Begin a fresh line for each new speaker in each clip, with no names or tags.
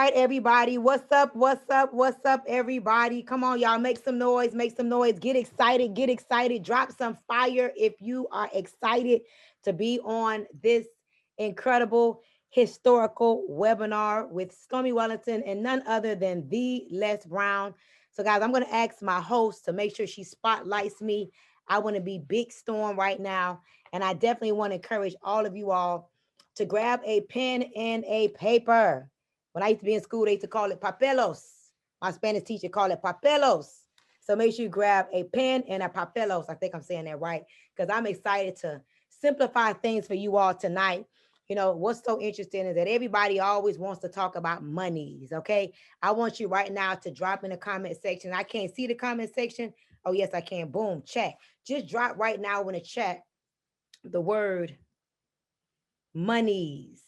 right, everybody. What's up? What's up? What's up, everybody? Come on, y'all. Make some noise. Make some noise. Get excited. Get excited. Drop some fire if you are excited to be on this incredible historical webinar with Stormy Wellington and none other than the Les Brown. So, guys, I'm going to ask my host to make sure she spotlights me. I want to be Big Storm right now. And I definitely want to encourage all of you all to grab a pen and a paper. When I used to be in school, they used to call it papelos. My Spanish teacher called it papelos. So make sure you grab a pen and a papelos. I think I'm saying that right, because I'm excited to simplify things for you all tonight. You know, what's so interesting is that everybody always wants to talk about monies, okay? I want you right now to drop in the comment section. I can't see the comment section. Oh, yes, I can. Boom, chat. Just drop right now in the chat the word monies.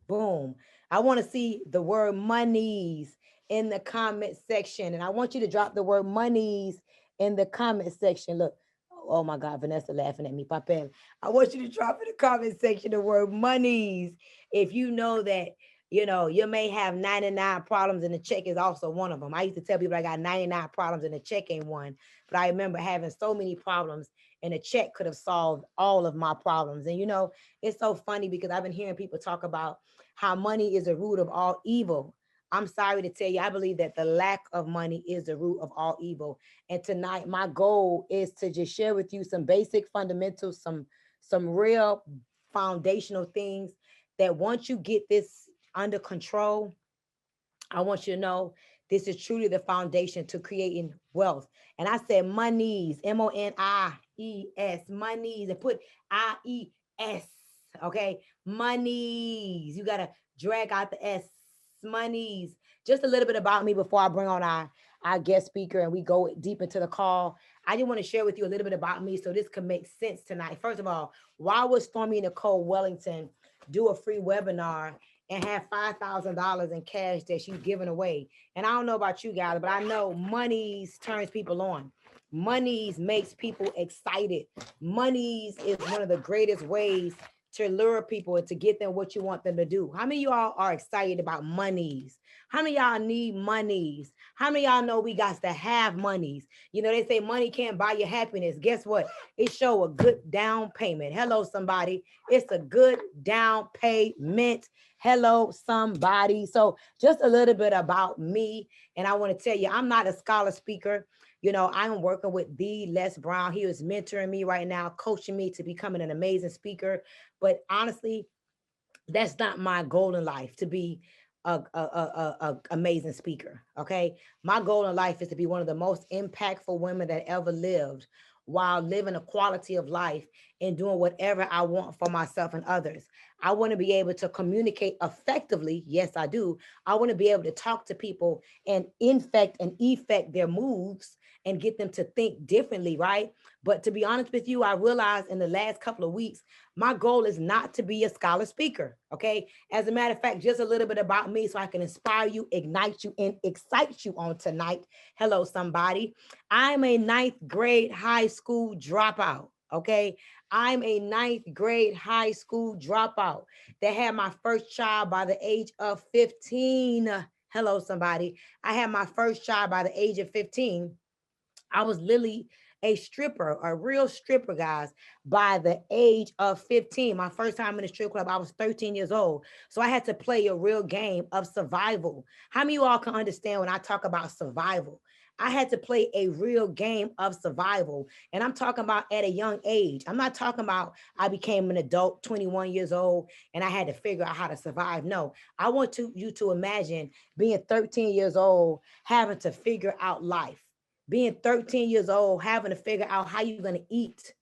Boom. I want to see the word monies in the comment section. And I want you to drop the word monies in the comment section. Look, oh my God, Vanessa laughing at me, Papel. I want you to drop in the comment section the word monies. If you know that, you know, you may have 99 problems and the check is also one of them. I used to tell people I got 99 problems and the check ain't one. But I remember having so many problems and a check could have solved all of my problems. And, you know, it's so funny because I've been hearing people talk about how money is the root of all evil. I'm sorry to tell you, I believe that the lack of money is the root of all evil. And tonight, my goal is to just share with you some basic fundamentals, some real foundational things that once you get this under control, I want you to know this is truly the foundation to creating wealth. And I said monies, monies, monies, and put IES. Okay, monies. You gotta drag out the S. Monies. Just a little bit about me before I bring on our guest speaker and we go deep into the call. I just want to share with you a little bit about me so this can make sense tonight. First of all, why would Stormy Nicole Wellington do a free webinar and have $5,000 in cash that she's giving away? And I don't know about you guys, but I know monies turns people on. Monies makes people excited. Monies is one of the greatest ways to lure people and to get them what you want them to do. How many of y'all are excited about monies? How many of y'all need monies? How many of y'all know we got to have monies? You know, they say money can't buy your happiness. Guess what? It show a good down payment. Hello, somebody. It's a good down payment. Hello, somebody. So just a little bit about me. And I want to tell you, I'm not a scholar speaker. You know, I'm working with the Les Brown. He is mentoring me right now, coaching me to becoming an amazing speaker. But honestly, that's not my goal in life, to be a amazing speaker. Okay. My goal in life is to be one of the most impactful women that ever lived while living a quality of life and doing whatever I want for myself and others. I want to be able to communicate effectively. Yes, I do. I want to be able to talk to people and infect and effect their moves and get them to think differently, right? But to be honest with you, I realized in the last couple of weeks, my goal is not to be a scholar speaker, okay? As a matter of fact, just a little bit about me so I can inspire you, ignite you, and excite you on tonight. Hello, somebody. I'm a ninth grade high school dropout, okay? I'm a ninth grade high school dropout that had my first child by the age of 15. Hello, somebody. I had my first child by the age of 15. I was literally a stripper, a real stripper, guys, by the age of 15. My first time in a strip club, I was 13 years old. So I had to play a real game of survival. How many of you all can understand when I talk about survival? I had to play a real game of survival. And I'm talking about at a young age. I'm not talking about I became an adult, 21 years old, and I had to figure out how to survive. No, I want you to imagine being 13 years old, having to figure out life. Being 13 years old, having to figure out how you're going to eat.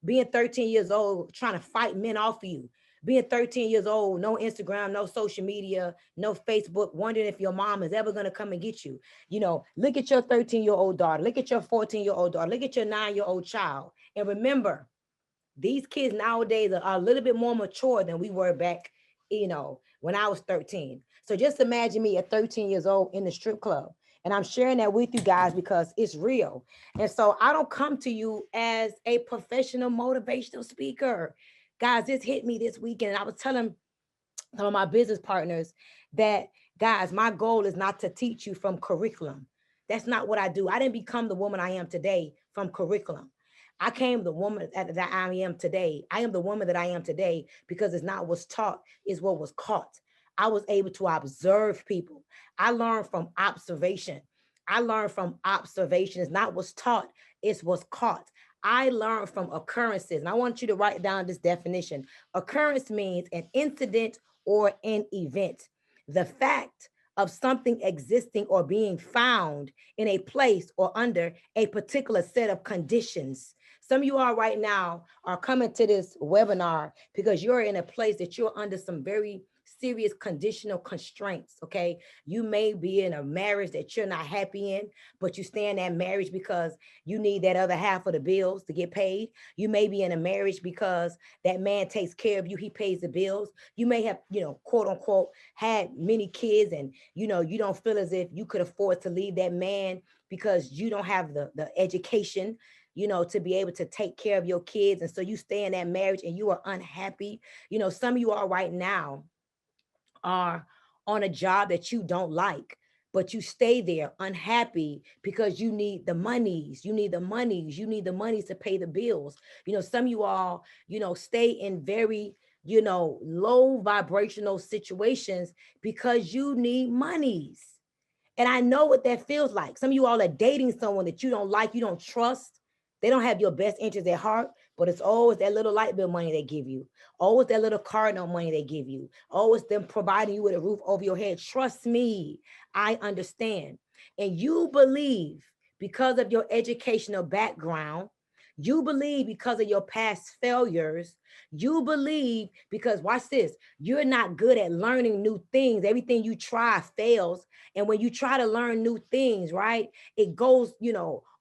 Being 13 years old, trying to fight men off of you. Being 13 years old, no Instagram, no social media, no Facebook, wondering if your mom is ever going to come and get you. You know, look at your 13-year-old daughter. Look at your 14-year-old daughter. Look at your 9-year-old child. And remember, these kids nowadays are a little bit more mature than we were back, you know, when I was 13. So just imagine me at 13 years old in the strip club. And I'm sharing that with you guys because it's real. And so I don't come to you as a professional motivational speaker. Guys, this hit me this weekend. And I was telling some of my business partners that Guys, my goal is not to teach you from curriculum. That's not what I do. I didn't become the woman I am today from curriculum. I came the woman that I am today. I am the woman that I am today because it's not what's taught, it's what was caught. I was able to observe people. I learned from observation. I learned from observation. It's not what's taught, it's what's caught. I learned from occurrences. And I want you to write down this definition. Occurrence means an incident or an event. The fact of something existing or being found in a place or under a particular set of conditions. Some of you all right now are coming to this webinar because you're in a place that you're under some very serious conditional constraints. Okay. You may be in a marriage that you're not happy in, but you stay in that marriage because you need that other half of the bills to get paid. You may be in a marriage because that man takes care of you, he pays the bills. You may have, quote unquote, had many kids, and you don't feel as if you could afford to leave that man because you don't have the education to be able to take care of your kids. And so you stay in that marriage and you are unhappy. Some of you are right now are on a job that you don't like, but you stay there unhappy because you need the monies. You need the monies. You need the monies to pay the bills. Some of you all, stay in very, low vibrational situations because you need monies. And I know what that feels like. Some of you all are dating someone that you don't like, you don't trust. They don't have your best interest at heart, but it's always that little light bill money they give you. Always that little car note money they give you. Always them providing you with a roof over your head. Trust me, I understand. And you believe because of your educational background, you believe because of your past failures, you believe because, watch this, you're not good at learning new things. Everything you try fails. And when you try to learn new things, right, it goes,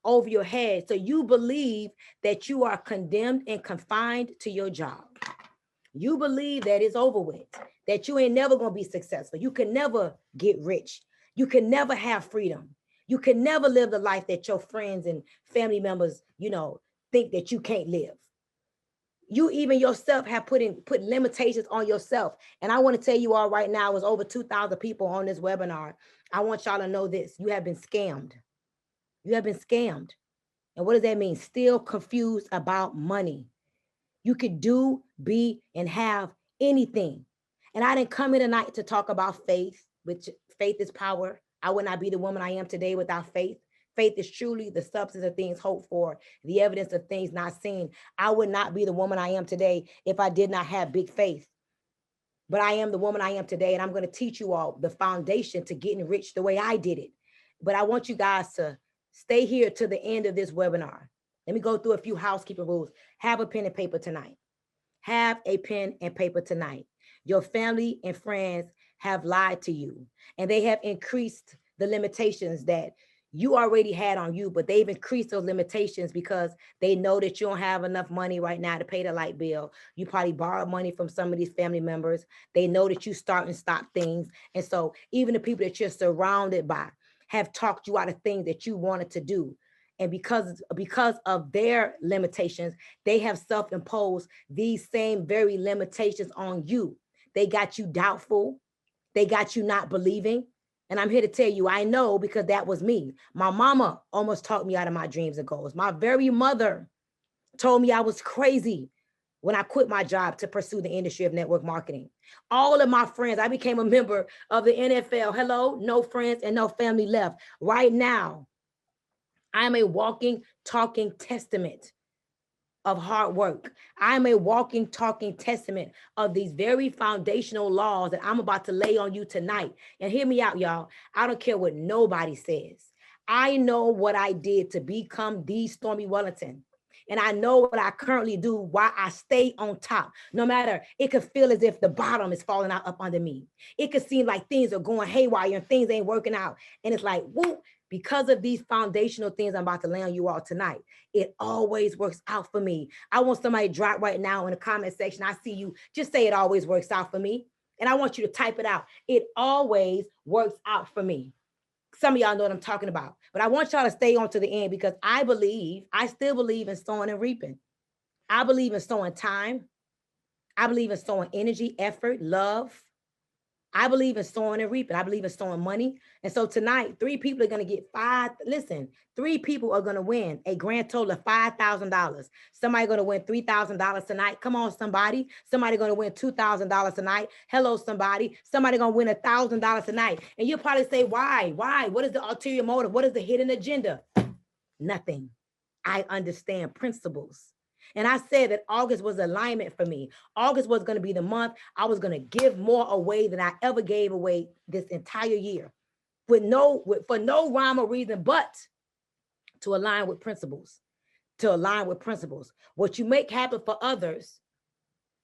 over your head. So you believe that you are condemned and confined to your job. You believe that it's over with, that you ain't never going to be successful. You can never get rich. You can never have freedom. You can never live the life that your friends and family members, think that you can't live. You even yourself have put limitations on yourself. And I want to tell you all right now, it's over 2,000 people on this webinar. I want y'all to know this. You have been scammed. You have been scammed. And what does that mean? Still confused about money. You could do, be, and have anything. And I didn't come here tonight to talk about faith, which faith is power. I would not be the woman I am today without faith. Faith is truly the substance of things hoped for, the evidence of things not seen. I would not be the woman I am today if I did not have big faith. But I am the woman I am today, and I'm going to teach you all the foundation to getting rich the way I did it. But I want you guys to stay here to the end of this webinar. Let me go through a few housekeeping rules. Have a pen and paper tonight. Have a pen and paper tonight. Your family and friends have lied to you, and they have increased the limitations that you already had on you, but they've increased those limitations because they know that you don't have enough money right now to pay the light bill. You probably borrowed money from some of these family members. They know that you start and stop things. And so even the people that you're surrounded by have talked you out of things that you wanted to do. And because of their limitations, they have self-imposed these same very limitations on you. They got you doubtful. They got you not believing. And I'm here to tell you, I know because that was me. My mama almost talked me out of my dreams and goals. My very mother told me I was crazy when I quit my job to pursue the industry of network marketing. All of my friends, I became a member of the NFL. Hello, no friends and no family left. Right now, I'm a walking, talking testament of hard work. I'm a walking, talking testament of these very foundational laws that I'm about to lay on you tonight. And hear me out, y'all. I don't care what nobody says. I know what I did to become the Stormy Wellington. And I know what I currently do while I stay on top. No matter, it could feel as if the bottom is falling out up under me. It could seem like things are going haywire and things ain't working out. And it's like, whoop, because of these foundational things I'm about to lay on you all tonight, it always works out for me. I want somebody to drop right now in the comment section. I see you. Just say it always works out for me. And I want you to type it out. It always works out for me. Some of y'all know what I'm talking about. But I want y'all to stay on to the end because I still believe in sowing and reaping. I believe in sowing time. I believe in sowing energy, effort, love. I believe in sowing and reaping. I believe in sowing money. And so tonight, 3 people are going to get listen, 3 people are going to win a grand total of $5,000. Somebody going to win $3,000 tonight. Come on, somebody. Somebody going to win $2,000 tonight. Hello, somebody. Somebody going to win $1,000 tonight. And you'll probably say, why? Why? What is the ulterior motive? What is the hidden agenda? Nothing. I understand principles. And I said that August was alignment for me. August was going to be the month I was going to give more away than I ever gave away this entire year, for no rhyme or reason, but to align with principles, to align with principles. What you make happen for others,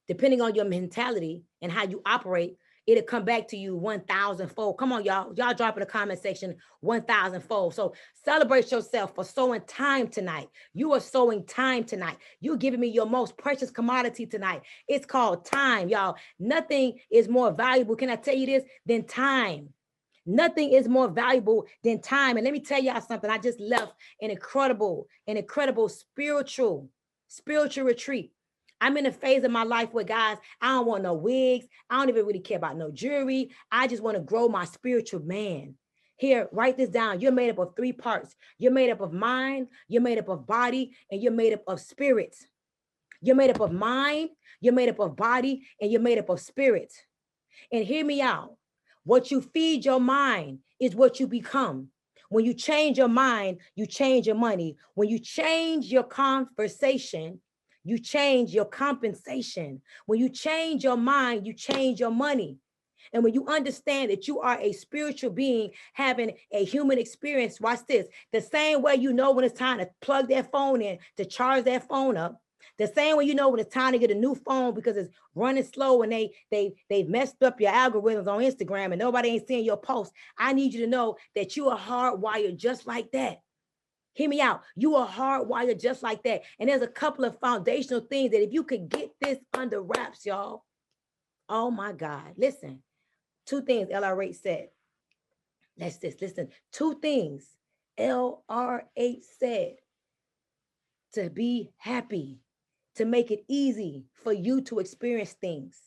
depending on your mentality and how you operate, it'll come back to you 1,000-fold. Come on, y'all. Y'all drop in the comment section 1,000-fold. So celebrate yourself for sowing time tonight. You are sowing time tonight. You're giving me your most precious commodity tonight. It's called time, y'all. Nothing is more valuable, can I tell you this, than time. Nothing is more valuable than time. And let me tell y'all something. I just left an incredible spiritual retreat. I'm in a phase of my life where, guys, I don't want no wigs. I don't even really care about no jewelry. I just want to grow my spiritual man. Here, write this down. You're made up of 3 parts. You're made up of mind, you're made up of body, and you're made up of spirit. You're made up of mind, you're made up of body, and you're made up of spirit. And hear me out. What you feed your mind is what you become. When you change your mind, you change your money. When you change your conversation, you change your compensation. When you change your mind, you change your money. And when you understand that you are a spiritual being having a human experience, watch this, the same way you know when it's time to plug that phone in, to charge that phone up, the same way you know when it's time to get a new phone because it's running slow and they've messed up your algorithms on Instagram and nobody ain't seeing your posts. I need you to know that you are hardwired just like that. Hear me out. You are hardwired just like that. And there's a couple of foundational things that if you could get this under wraps, y'all, oh my God. Listen, 2 things R.I.H. said. That's this. Listen, 2 things R.I.H. said: to be happy, to make it easy for you to experience things.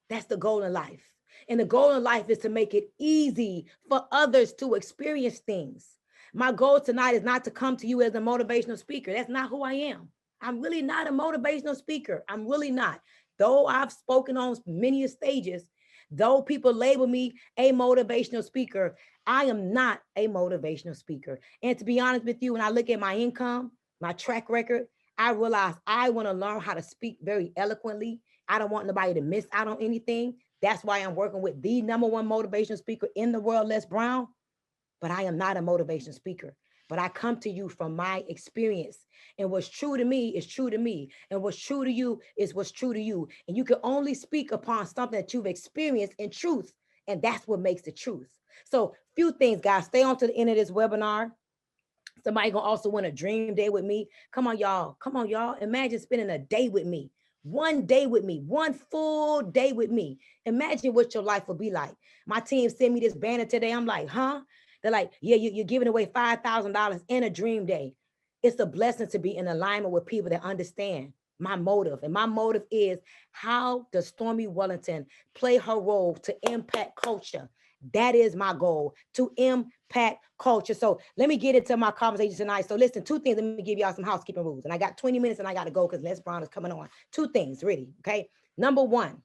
That's the goal in life. And the goal in life is to make it easy for others to experience things. My goal tonight is not to come to you as a motivational speaker. That's not who I am. I'm really not a motivational speaker. I'm really not. Though I've spoken on many stages, though people label me a motivational speaker, I am not a motivational speaker. And to be honest with you, when I look at my income, my track record, I realize I want to learn how to speak very eloquently. I don't want nobody to miss out on anything. That's why I'm working with the #1 motivational speaker in the world, Les Brown. But I am not a motivational speaker. But I come to you from my experience. And what's true to me is true to me. And what's true to you is what's true to you. And you can only speak upon something that you've experienced in truth. And that's what makes the truth. So few things, guys. Stay on to the end of this webinar. Somebody gonna also win a dream day with me. Come on, y'all. Come on, y'all. Imagine spending a day with me. One day with me. One full day with me. Imagine what your life will be like. My team sent me this banner today. I'm like, huh? They're like, yeah, you're giving away $5,000 in a dream day. It's a blessing to be in alignment with people that understand my motive. And my motive is, how does Stormy Wellington play her role to impact culture? That is my goal, to impact culture. So let me get into my conversation tonight. So listen, 2 things. Let me give y'all some housekeeping rules. And I got 20 minutes and I got to go because Les Brown is coming on. 2 things, really. Okay. Number 1,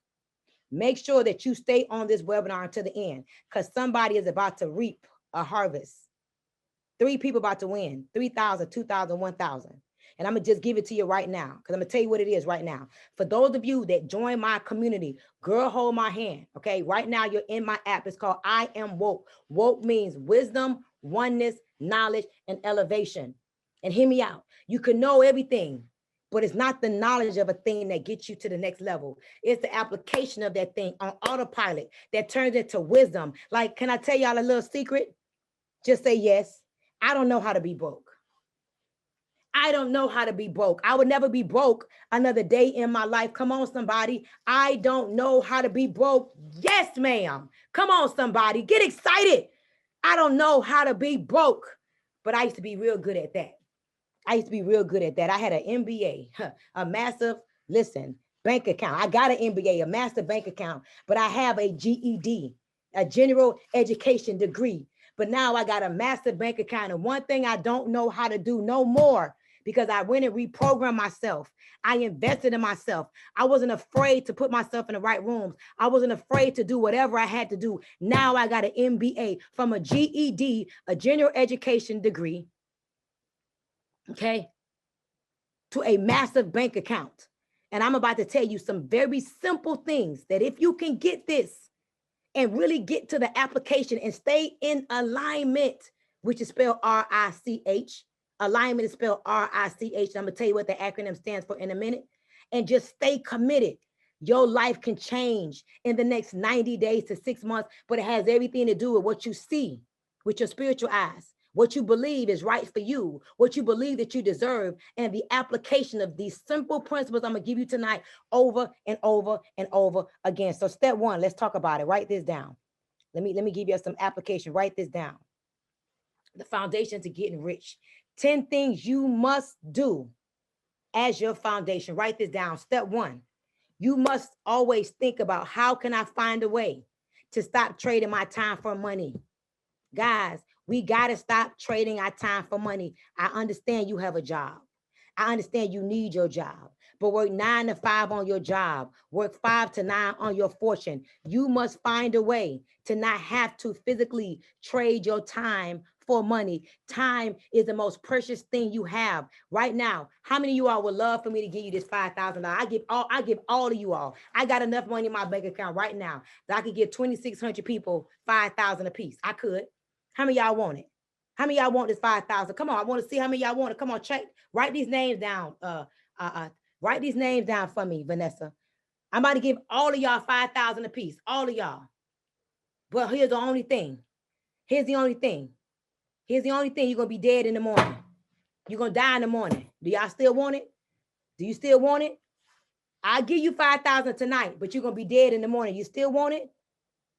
make sure that you stay on this webinar until the end, because somebody is about to reap a harvest. 3 people about to win 3,000, 2,000, 1,000. And I'm going to just give it to you right now, because I'm going to tell you what it is right now. For those of you that join my community, girl, hold my hand. Okay. Right now you're in my app. It's called I Am Woke. Woke means wisdom, oneness, knowledge, and elevation. And hear me out. You can know everything, but it's not the knowledge of a thing that gets you to the next level. It's the application of that thing on autopilot that turns into wisdom. Like, can I tell y'all a little secret? Just say yes. I don't know how to be broke. I don't know how to be broke. I would never be broke another day in my life. Come on, somebody. I don't know how to be broke. Yes, ma'am. Come on, somebody. Get excited. I don't know how to be broke, but I used to be real good at that. I used to be real good at that. I had an MBA, a massive, listen, bank account. I got an MBA, a massive bank account, but I have a GED. a general education degree. But now I got a massive bank account. And one thing I don't know how to do no more, because I went and reprogrammed myself. I invested in myself. I wasn't afraid to put myself in the right rooms. I wasn't afraid to do whatever I had to do. Now I got an MBA, from a GED, a general education degree, okay, to a massive bank account. And I'm about to tell you some very simple things that if you can get this and really get to the application and stay in alignment, which is spelled R-I-C-H. Alignment is spelled R-I-C-H. I'm going to tell you what the acronym stands for in a minute. And just stay committed. Your life can change in the next 90 days to 6 months, but it has everything to do with what you see with your spiritual eyes, what you believe is right for you, what you believe that you deserve, and the application of these simple principles I'm going to give you tonight over and over and over again. So step one, let's talk about it. Write this down. Let me give you some application. Write this down. The foundation to getting rich. 10 things you must do as your foundation. Write this down. Step one, you must always think about, how can I find a way to stop trading my time for money? Guys, we got to stop trading our time for money. I understand you have a job. I understand you need your job, but work 9 to 5 on your job. Work 5 to 9 on your fortune. You must find a way to not have to physically trade your time for money. Time is the most precious thing you have right now. How many of you all would love for me to give you this $5,000? I give all of you all. I got enough money in my bank account right now that I could give 2,600 people $5,000 a piece. I could. How many of y'all want it? How many of y'all want this 5,000? Come on, I want to see how many of y'all want it. Come on, check. Write these names down. Write these names down for me, Vanessa. I'm about to give all of y'all 5,000 a piece. All of y'all. But here's the only thing. Here's the only thing. Here's the only thing. You're gonna be dead in the morning. You're gonna die in the morning. Do y'all still want it? Do you still want it? I'll give you 5,000 tonight, but you're gonna be dead in the morning. You still want it?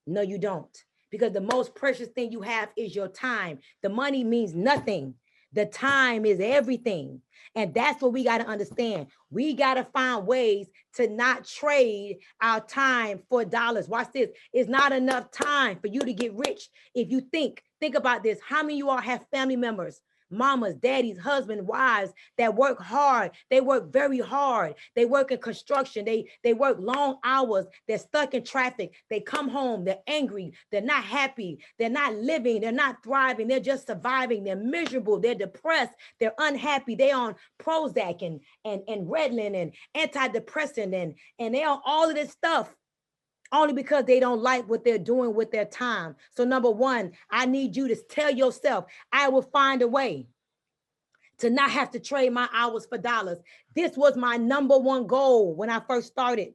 No, you don't. Because the most precious thing you have is your time. The money means nothing. The time is everything. And that's what we got to understand. We got to find ways to not trade our time for dollars. Watch this. It's not enough time for you to get rich. If you think about this. How many of you all have family members, mamas, daddies, husbands, wives that work hard? They work very hard. They work in construction. They work long hours. They're stuck in traffic. They come home. They're angry. They're not happy. They're not living. They're not thriving. They're just surviving. They're miserable. They're depressed. They're unhappy. They're on Prozac and Ritalin and antidepressant and they're on all of this stuff, only because they don't like what they're doing with their time. So number one, I need you to tell yourself, I will find a way to not have to trade my hours for dollars. This was my number one goal when I first started,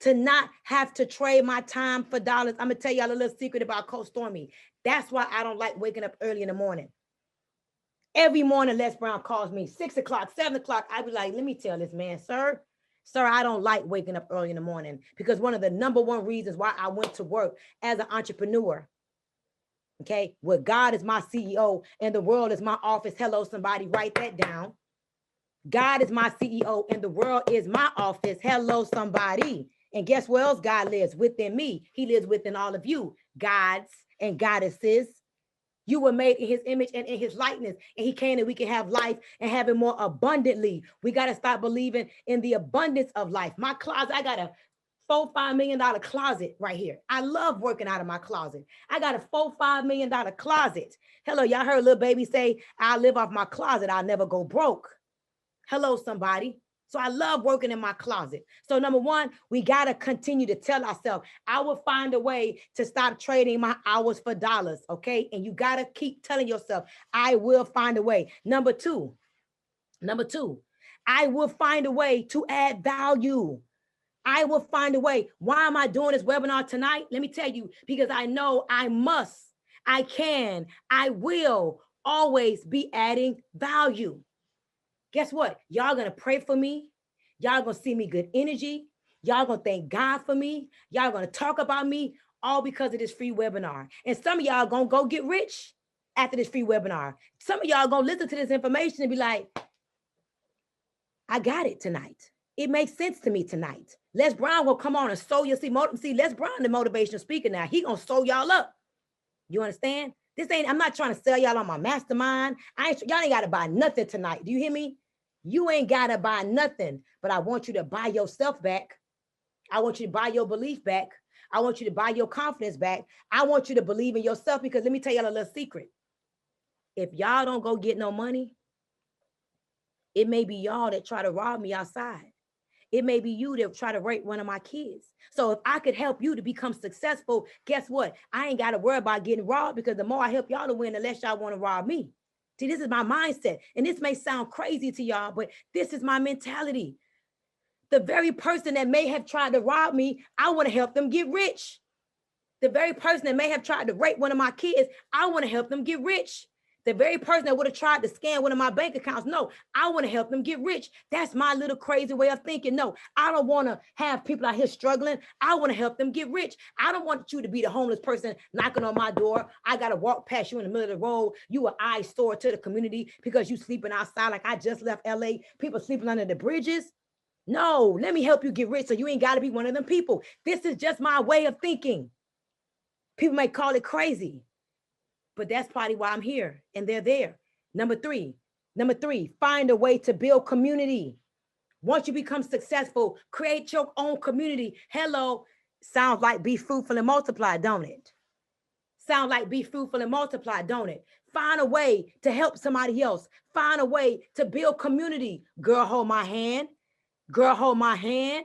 to not have to trade my time for dollars. I'm gonna tell y'all a little secret about Coach Stormy. That's why I don't like waking up early in the morning. Every morning, Les Brown calls me 6 o'clock, 7 o'clock. I be like, let me tell this man, sir, I don't like waking up early in the morning, because one of the number one reasons why I went to work as an entrepreneur, okay, where God is my CEO and the world is my office. Hello, somebody, write that down. God is my CEO and the world is my office. Hello, somebody. And guess where else God lives? Within me. He lives within all of you, gods and goddesses. You were made in his image and in his likeness, and he came that we can have life and have it more abundantly. We got to stop believing in the abundance of life. My closet, I got a $4-5 million closet right here. I love working out of my closet. I got a $4-5 million closet. Hello, y'all heard little baby say, I'll live off my closet. I'll never go broke. Hello, somebody. So I love working in my closet. So number one, we got to continue to tell ourselves, I will find a way to stop trading my hours for dollars. Okay. And you got to keep telling yourself, I will find a way. Number two, I will find a way to add value. I will find a way. Why am I doing this webinar tonight? Let me tell you, because I know I must, I can, I will always be adding value. Guess what? Y'all gonna pray for me. Y'all gonna see me good energy. Y'all gonna thank God for me. Y'all gonna talk about me, all because of this free webinar. And some of y'all gonna go get rich after this free webinar. Some of y'all gonna listen to this information and be like, I got it tonight. It makes sense to me tonight. Les Brown will come on and sow you. See, Les Brown, the motivational speaker now. He gonna sew y'all up. You understand? I'm not trying to sell y'all on my mastermind. Y'all ain't gotta buy nothing tonight. Do you hear me? You ain't gotta buy nothing, but I want you to buy yourself back. I want you to buy your belief back. I want you to buy your confidence back. I want you to believe in yourself, because let me tell y'all a little secret. If y'all don't go get no money, it may be y'all that try to rob me outside. It may be you that try to rape one of my kids. So if I could help you to become successful, guess what? I ain't got to worry about getting robbed, because the more I help y'all to win, the less y'all want to rob me. See, this is my mindset. And this may sound crazy to y'all, but this is my mentality. The very person that may have tried to rob me, I want to help them get rich. The very person that may have tried to rape one of my kids, I want to help them get rich. The very person that would have tried to scam one of my bank accounts, no, I want to help them get rich. That's my little crazy way of thinking. No, I don't want to have people out here struggling. I want to help them get rich. I don't want you to be the homeless person knocking on my door. I got to walk past you in the middle of the road. You an eyesore to the community because you sleeping outside like I just left LA. People sleeping under the bridges. No, let me help you get rich so you ain't got to be one of them people. This is just my way of thinking. People may call it crazy, but that's probably why I'm here and they're there. Number three, find a way to build community. Once you become successful, create your own community. Hello, sounds like be fruitful and multiply, don't it? Sound like be fruitful and multiply, don't it? Find a way to help somebody else. Find a way to build community. Girl, hold my hand. Girl, hold my hand.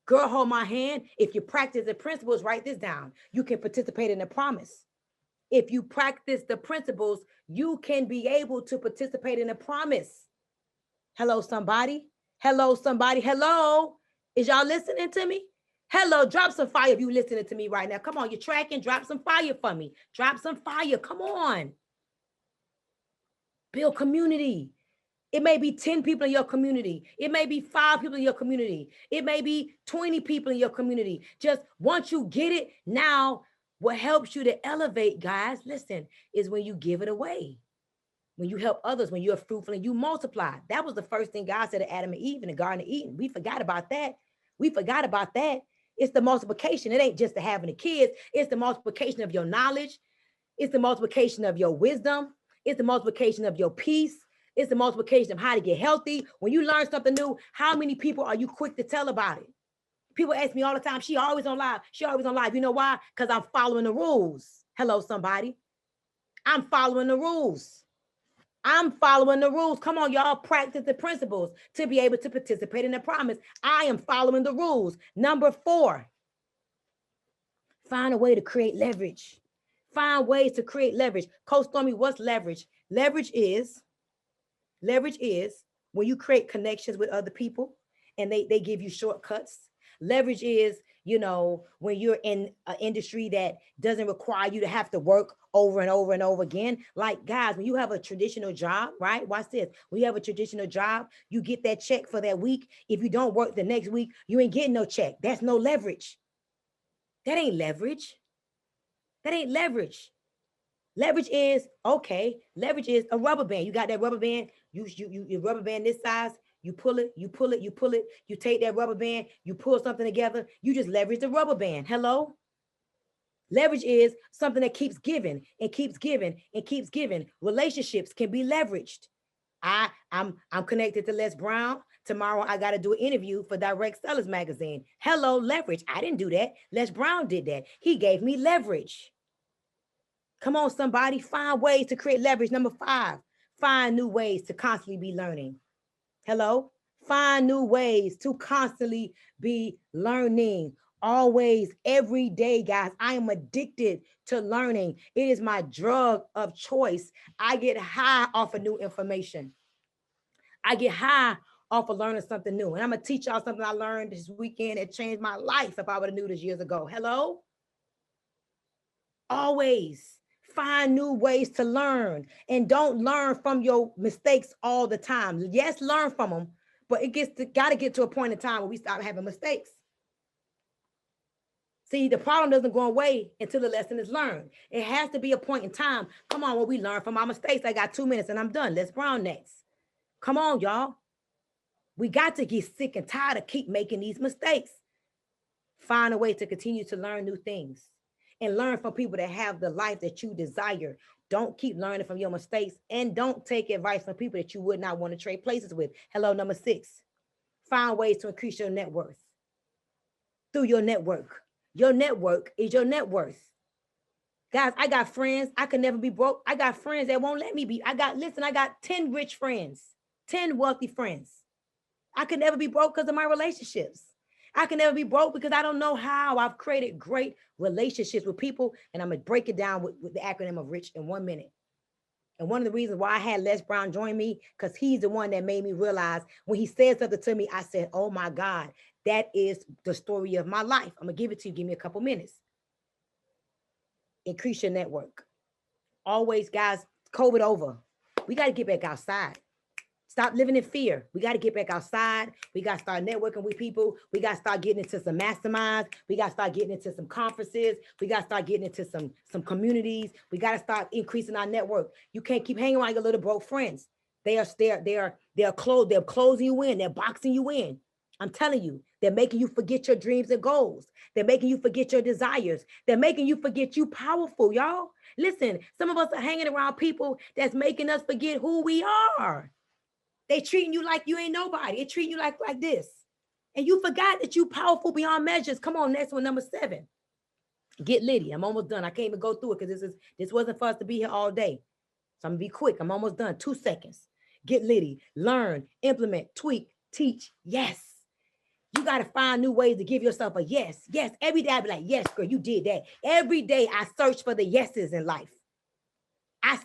Girl, hold my hand. If you practice the principles, write this down. You can participate in the promise. If you practice the principles, you can be able to participate in the promise. Hello, somebody. Hello, somebody. Hello. Is y'all listening to me? Hello, drop some fire if you're listening to me right now. Come on, you're tracking. Drop some fire for me. Drop some fire. Come on. Build community. It may be 10 people in your community. It may be 5 people in your community. It may be 20 people in your community. Just once you get it, now what helps you to elevate, guys, listen, is when you give it away. When you help others, when you're fruitful and you multiply. That was the first thing God said to Adam and Eve in the Garden of Eden. We forgot about that. We forgot about that. It's the multiplication. It ain't just the having the kids. It's the multiplication of your knowledge. It's the multiplication of your wisdom. It's the multiplication of your peace. It's the multiplication of how to get healthy. When you learn something new, how many people are you quick to tell about it? People ask me all the time, she always on live. She always on live. You know why? Because I'm following the rules. Hello, somebody. I'm following the rules. I'm following the rules. Come on, y'all, practice the principles to be able to participate in the promise. I am following the rules. Number 4, find a way to create leverage. Find ways to create leverage. Coach Stormy, what's leverage? Leverage is when you create connections with other people and they give you shortcuts. Leverage is, when you're in an industry that doesn't require you to have to work over and over and over again. Like, guys, when you have a traditional job, right? Watch this. When you have a traditional job, you get that check for that week. If you don't work the next week, you ain't getting no check. That's no leverage. That ain't leverage. That ain't leverage. Leverage is, leverage is a rubber band. You got that rubber band, you rubber band this size, you pull it, you take that rubber band, you pull something together, you just leverage the rubber band. Hello? Leverage is something that keeps giving and keeps giving and keeps giving. Relationships can be leveraged. I'm connected to Les Brown. Tomorrow I got to do an interview for Direct Sellers Magazine. Hello, leverage. I didn't do that. Les Brown did that. He gave me leverage. Come on, somebody, find ways to create leverage. Number 5, find new ways to constantly be learning. Hello? Find new ways to constantly be learning. Always, every day, guys. I am addicted to learning. It is my drug of choice. I get high off of new information. I get high off of learning something new. And I'm going to teach y'all something I learned this weekend that changed my life if I would have knew this years ago. Hello? Always. Find new ways to learn and don't learn from your mistakes all the time. Yes, learn from them, but it got to get to a point in time where we stop having mistakes. See, the problem doesn't go away until the lesson is learned. It has to be a point in time. Come on, where we learn from our mistakes. I got 2 minutes and I'm done. Les Brown next. Come on, y'all. We got to get sick and tired of keep making these mistakes. Find a way to continue to learn new things and learn from people that have the life that you desire. Don't keep learning from your mistakes, and don't take advice from people that you would not want to trade places with. Hello, number 6. Find ways to increase your net worth through your network. Your network is your net worth. Guys, I got friends. I could never be broke. I got friends that won't let me be. I got 10 rich friends, 10 wealthy friends. I could never be broke because of my relationships. I can never be broke because I don't know how. I've created great relationships with people, and I'm going to break it down with the acronym of RICH in 1 minute. And one of the reasons why I had Les Brown join me, because he's the one that made me realize when he said something to me, I said, oh my God, that is the story of my life. I'm going to give it to you. Give me a couple minutes. Increase your network. Always, guys, COVID over. We got to get back outside. Stop living in fear. We got to get back outside. We got to start networking with people. We got to start getting into some masterminds. We got to start getting into some conferences. We got to start getting into some communities. We got to start increasing our network. You can't keep hanging around your little broke friends. They're closing you in. They're boxing you in. I'm telling you, they're making you forget your dreams and goals. They're making you forget your desires. They're making you forget you powerful, y'all. Listen, some of us are hanging around people that's making us forget who we are. They treating you like you ain't nobody. They treating you like this. And you forgot that you powerful beyond measures. Come on, next one, number 7. Get litty. I'm almost done. I can't even go through it because this wasn't for us to be here all day. So I'm gonna be quick. I'm almost done. 2 seconds. Get litty. Learn, implement, tweak, teach. Yes. You got to find new ways to give yourself a yes. Yes. Every day I be like, yes, girl, you did that. Every day I search for the yeses in life. I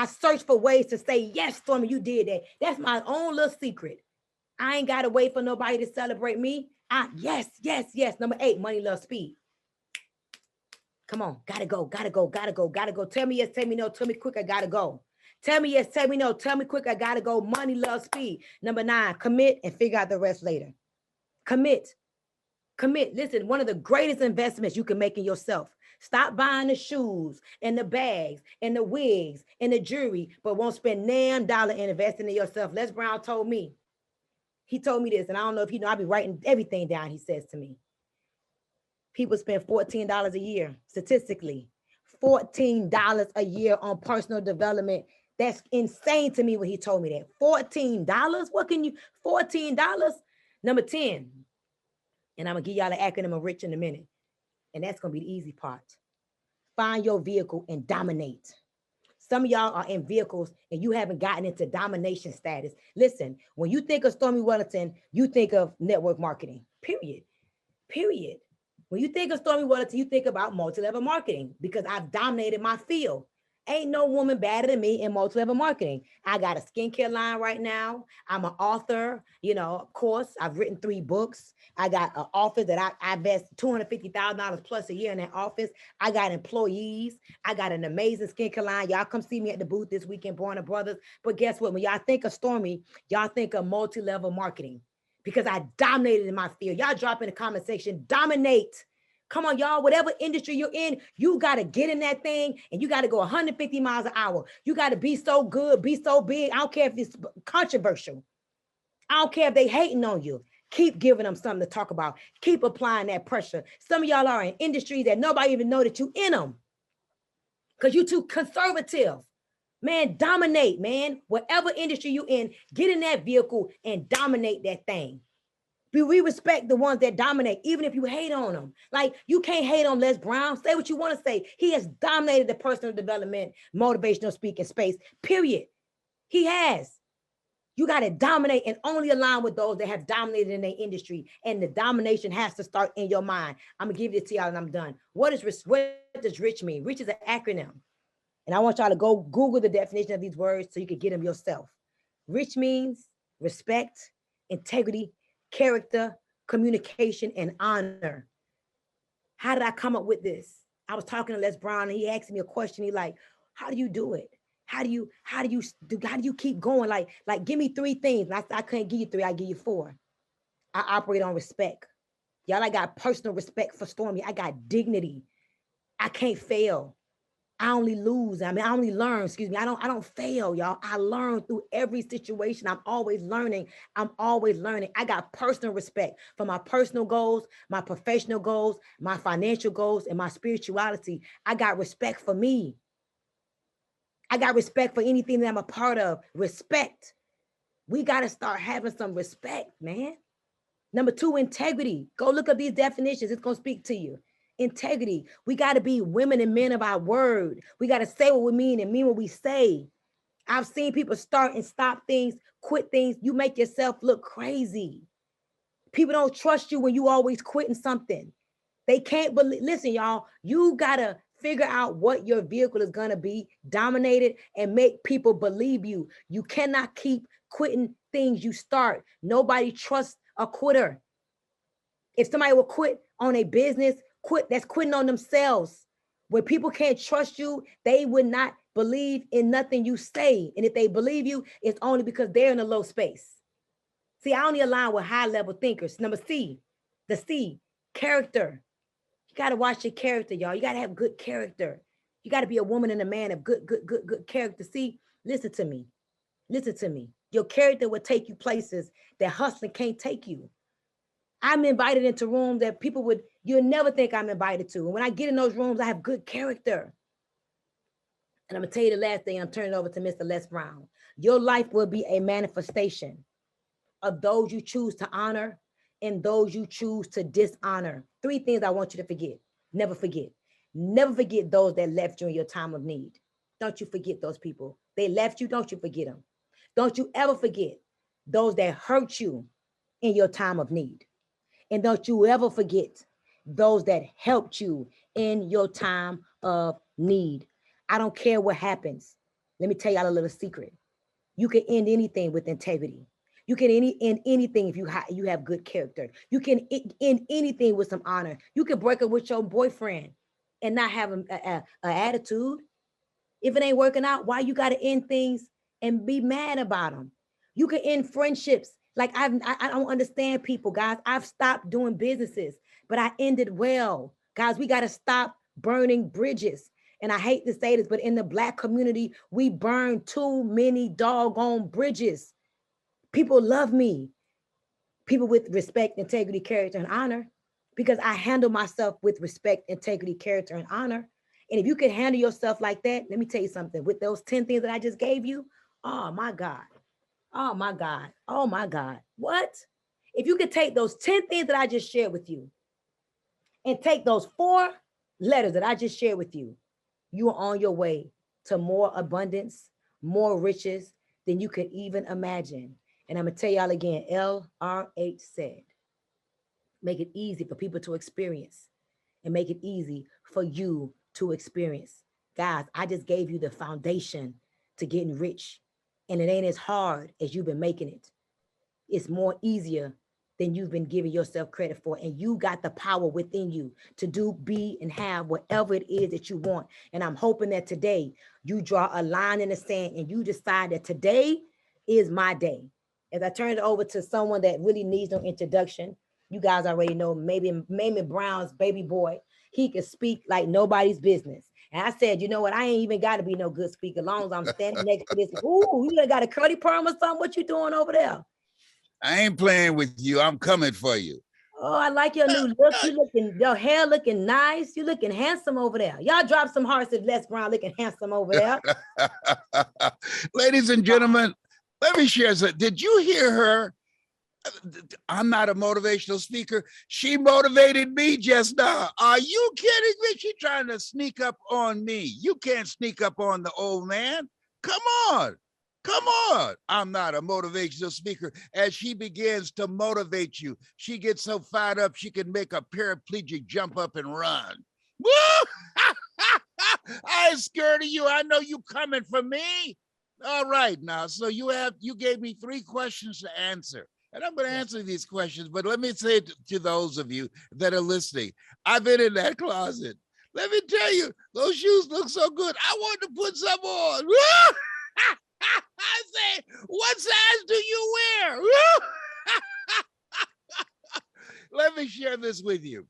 search for ways to say, yes, Stormy, you did that. That's my own little secret. I ain't got to wait for nobody to celebrate me. Yes. Number 8, money, love, speed. Come on. Gotta go. Tell me yes, tell me no. Tell me quick, I gotta go. Tell me yes, tell me no. Tell me quick, I gotta go. Money, love, speed. Number 9, commit and figure out the rest later. Commit. Listen, one of the greatest investments you can make in yourself. Stop buying the shoes and the bags and the wigs and the jewelry, but won't spend damn dollar in investing in yourself. Les Brown told me. He told me this, and I don't know if you know, I be writing everything down he says to me. People spend $14 a year, statistically. $14 a year on personal development. That's insane to me when he told me that. $14? What can you, $14? Number 10. And I'm going to give y'all an acronym of RICH in a minute. And that's going to be the easy part. Find your vehicle and dominate. Some of y'all are in vehicles and you haven't gotten into domination status. Listen, when you think of Stormy Wellington, you think of network marketing, period. When you think of Stormy Wellington, you think about multi-level marketing because I've dominated my field. Ain't no woman better than me in multi-level marketing. I got a skincare line right now. I'm an author, of course. I've written 3 books. I got an office that I invest $250,000 plus a year in that office. I got employees. I got an amazing skincare line. Y'all come see me at the booth this weekend, Born Brothers. But guess what? When y'all think of Stormy, y'all think of multi-level marketing because I dominated in my field. Y'all drop in the comment section, dominate. Come on, y'all, whatever industry you're in, you got to get in that thing and you got to go 150 miles an hour. You got to be so good, be so big. I don't care if it's controversial. I don't care if they hating on you. Keep giving them something to talk about. Keep applying that pressure. Some of y'all are in industries that nobody even know that you in them because you too conservative. Man, dominate, man. Whatever industry you in, get in that vehicle and dominate that thing. We respect the ones that dominate, even if you hate on them. Like, you can't hate on Les Brown. Say what you want to say. He has dominated the personal development, motivational speaking space, period. He has. You got to dominate and only align with those that have dominated in their industry. And the domination has to start in your mind. I'm going to give it to y'all and I'm done. What does RICH mean? RICH is an acronym. And I want y'all to go Google the definition of these words so you can get them yourself. RICH means respect, integrity, character, communication, and honor. How did I come up with this? I was talking to Les Brown and he asked me a question. He like, how do you do it? How do you keep going? Like, give me 3 things. I couldn't give you 3, I give you 4. I operate on respect. Y'all, I got personal respect for Stormy. I got dignity. I can't fail. I only lose. I mean, I only learn, excuse me. I don't fail, y'all. I learn through every situation. I'm always learning. I'm always learning. I got personal respect for my personal goals, my professional goals, my financial goals, and my spirituality. I got respect for me. I got respect for anything that I'm a part of. Respect. We got to start having some respect, man. Number two, integrity. Go look up these definitions. It's going to speak to you. Integrity. We got to be women and men of our word. We got to say what we mean and mean what we say. I've seen people start and stop things, quit things. You make yourself look crazy. People don't trust you when you always quitting something. They can't believe. Listen, y'all, you got to figure out what your vehicle is going to be, dominate it, and make people believe you. You cannot keep quitting things you start. Nobody trusts a quitter. If somebody will quit on a business, that's quitting on themselves. When people can't trust you, they would not believe in nothing you say. And if they believe you, it's only because they're in a low space. See, I only align with high level thinkers. Number C, the C, character. You got to watch your character, y'all. You got to have good character. You got to be a woman and a man of good character. See, listen to me. Listen to me. Your character will take you places that hustling can't take you. I'm invited into rooms that you'll never think I'm invited to. And when I get in those rooms, I have good character. And I'm going to tell you the last thing, I'm turning it over to Mr. Les Brown. Your life will be a manifestation of those you choose to honor and those you choose to dishonor. 3 things I want you to forget. Never forget. Never forget those that left you in your time of need. Don't you forget those people. They left you, don't you forget them. Don't you ever forget those that hurt you in your time of need. And don't you ever forget those that helped you in your time of need. I don't care what happens. Let me tell y'all a little secret. You can end anything with integrity. You can end anything if you have good character. You can end anything with some honor. You can break up with your boyfriend and not have an attitude. If it ain't working out, why you got to end things and be mad about them? You can end friendships. Like I don't understand people, guys. I've stopped doing businesses, but I ended well. Guys, we got to stop burning bridges. And I hate to say this, but in the Black community, we burn too many doggone bridges. People love me. People with respect, integrity, character, and honor, because I handle myself with respect, integrity, character, and honor. And if you can handle yourself like that, let me tell you something. With those 10 things that I just gave you, oh my God. Oh my God. Oh my God. What? If you could take those 10 things that I just shared with you and take those 4 letters that I just shared with you, you are on your way to more abundance, more riches than you could even imagine. And I'm going to tell y'all again, R.I.H. said, make it easy for people to experience and make it easy for you to experience. Guys, I just gave you the foundation to getting rich. And it ain't as hard as you've been making it. It's more easier than you've been giving yourself credit for. And you got the power within you to do, be, and have whatever it is that you want. And I'm hoping that today you draw a line in the sand and you decide that today is my day. As I turn it over to someone that really needs no introduction, you guys already know, maybe Brown's baby boy. He can speak like nobody's business. And I said, you know what? I ain't even got to be no good speaker as long as I'm standing next to this. Ooh, you got a curly perm or something? What you doing over there?
I ain't playing with you. I'm coming for you.
Oh, I like your new look. Your hair looking nice. You looking handsome over there. Y'all drop some hearts if Les Brown looking handsome over there.
Ladies and gentlemen, let me share something. Did you hear her? I'm not a motivational speaker. She motivated me just now. Are you kidding me? She's trying to sneak up on me. You can't sneak up on the old man. Come on. Come on. I'm not a motivational speaker. As she begins to motivate you, she gets so fired up, she can make a paraplegic jump up and run. Woo! I ain't scared of you. I know you coming for me. All right now. So you gave me 3 questions to answer. And I'm going to answer these questions, but let me say to those of you that are listening, I've been in that closet. Let me tell you, those shoes look so good. I want to put some on. I say, what size do you wear? Let me share this with you.